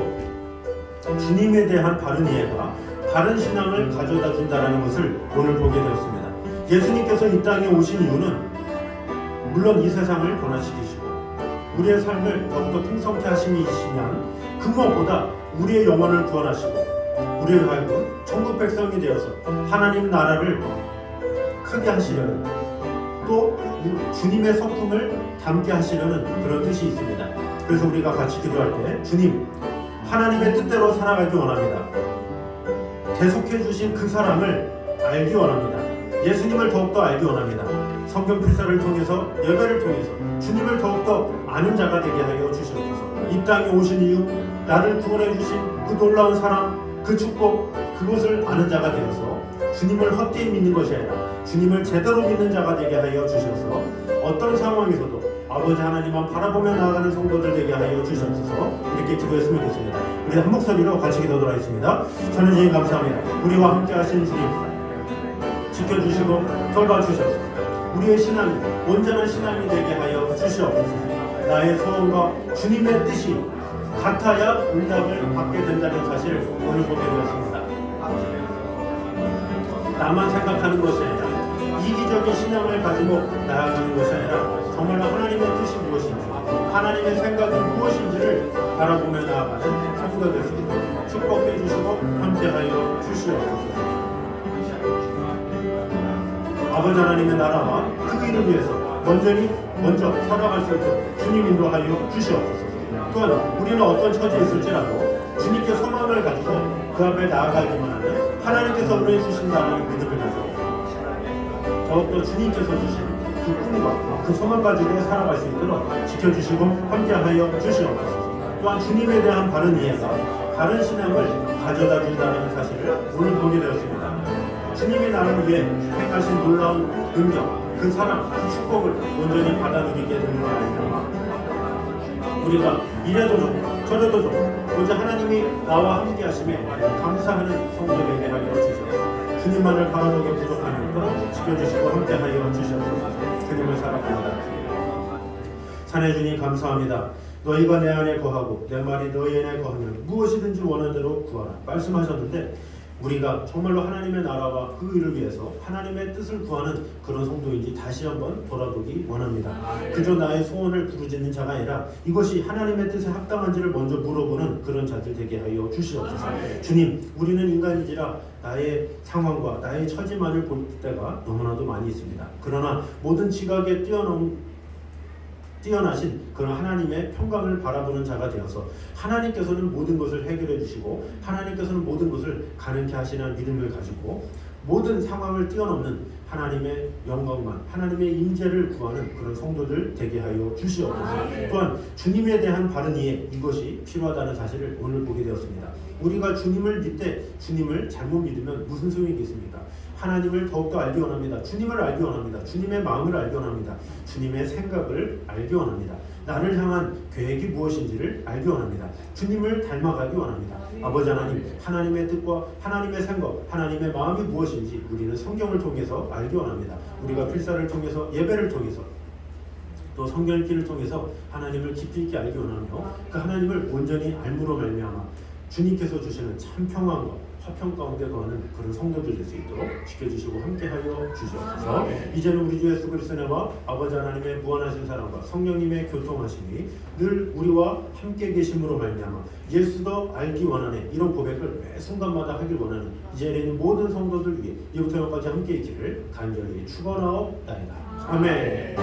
주님에 대한 바른 이해가 바른 신앙을 가져다 준다는 것을 오늘 보게 되었습니다. 예수님께서 이 땅에 오신 이유는 물론 이 세상을 변화시키시고 우리의 삶을 더욱더 풍성케 하심이시면 그 무엇보다 우리의 영혼을 구원하시고 우리의 하여금 천국 백성이 되어서 하나님 나라를 크게 하시려는 또 주님의 성품을 담게 하시려는 그런 뜻이 있습니다. 그래서 우리가 같이 기도할 때 주님 하나님의 뜻대로 살아가기 원합니다. 계속해 주신 그 사랑을 알기 원합니다. 예수님을 더욱더 알기 원합니다. 성경 필사를 통해서 예배를 통해서 주님을 더욱더 아는 자가 되게 하여 주시옵소서. 이 땅에 오신 이유 나를 구원해 주신 그 놀라운 사랑 그 축복 그것을 아는 자가 되어서 주님을 헛되이 믿는 것이 아니라 주님을 제대로 믿는 자가 되게 하여 주셔서 어떤 상황에서도 아버지 하나님만 바라보며 나아가는 성도들 되게 하여 주시옵소서. 이렇게 기도했으면 좋겠습니다. 우리 한 목소리로 같이 기도하도록 하겠습니다. 전능하신 감사합니다. 우리와 함께 하신 주님 지켜주시고 돌봐주셔서 우리의 신앙이 온전한 신앙이 되게 하여 주시옵소서. 나의 소원과 주님의 뜻이 같아야 응답을 받게 된다는 사실을 오늘 보게 되었습니다. 나만 생각하는 것이 아니라 이기적인 신앙을 가지고 나아가는 것이 아니라 정말로 하나님의 뜻이 무엇인지 하나님의 생각이 무엇인지를 바라보며 나아가는 성도가 될 수 있도록 축복해 주시고 함께하여 주시옵소서. 아버지 하나님의 나라와 그 일을 위해서 먼저 살아갈 수 있도록 주님 인도하여 주시옵소서. 또한 우리는 어떤 처지에 있을지라도 주님께 소망을 가지고 그 앞에 나아가기만 하면 하나님께서 우리를 주신다는 믿음을 가지고 더욱더 주님께서 주신 그 꿈과 그 소망 가지고 살아갈 수 있도록 지켜주시고 함께하여 주시옵소서. 또한 주님에 대한 바른 이해가 바른 신앙을 가져다 준다는 사실을 오늘 보게 되었습니다. 주님이 나를 위해 행하신 놀라운 능력, 그 사랑, 그 축복을 온전히 받아들이게 되는 것 아닙니까? 우리가 이래도 좋고 저래도 좋고 오직 하나님이 나와 함께 하심에 감사하는 성도되게 하여 주시옵소서. 주님만을 바라보게 부족한 것도 지켜주시고 함께하여 주시옵소서. 주님을 사랑합니다. 산해 주님 감사합니다. 너희가 내 안에 거하고 내 말이 너희 안에 거하면 무엇이든지 원하는 대로 구하라 말씀하셨는데, 우리가 정말로 하나님의 나라와 그 일을 위해서 하나님의 뜻을 구하는 그런 성도인지 다시 한번 돌아보기 원합니다. 그저 나의 소원을 부르짖는 자가 아니라 이것이 하나님의 뜻에 합당한지를 먼저 물어보는 그런 자들 되게 하여 주시옵소서. 주님, 우리는 인간이지라 나의 상황과 나의 처지만을 볼 때가 너무나도 많이 있습니다. 그러나 모든 지각에 뛰어나신 그런 하나님의 평강을 바라보는 자가 되어서 하나님께서는 모든 것을 해결해 주시고 하나님께서는 모든 것을 가능케 하시는 믿음을 가지고 모든 상황을 뛰어넘는 하나님의 영광만, 하나님의 인재를 구하는 그런 성도들 되게 하여 주시옵소서. 또한 주님에 대한 바른 이해, 이것이 필요하다는 사실을 오늘 보게 되었습니다. 우리가 주님을 믿되 주님을 잘못 믿으면 무슨 소용이 있겠습니까? 하나님을 더욱더 알기 원합니다. 주님을 알기 원합니다. 주님의 마음을 알기 원합니다. 주님의 생각을 알기 원합니다. 나를 향한 계획이 무엇인지를 알기 원합니다. 주님을 닮아가기 원합니다. 아버지 하나님, 하나님의 뜻과 하나님의 생각, 하나님의 마음이 무엇인지 우리는 성경을 통해서 알기 원합니다. 우리가 필사를 통해서, 예배를 통해서, 또 성경 읽기를 통해서 하나님을 깊이 있게 알기 원하며 그 하나님을 온전히 알므로 말미암아 주님께서 주시는 참 평안과 화평 가운데 거하는 그런 성도들 될 수 있도록 지켜주시고 함께하여 주시옵소서. 이제는 우리 주 예수 그리스도의 은혜와 아버지 하나님의 무한하신 사랑과 성령님의 교통하심이 늘 우리와 함께 계심으로 말미암아 예수도 알기 원하네, 이런 고백을 매 순간마다 하길 원하는 이제 있는 모든 성도들 위해 이부터 영까지 함께 있기를 간절히 축원하옵나이다. 아멘.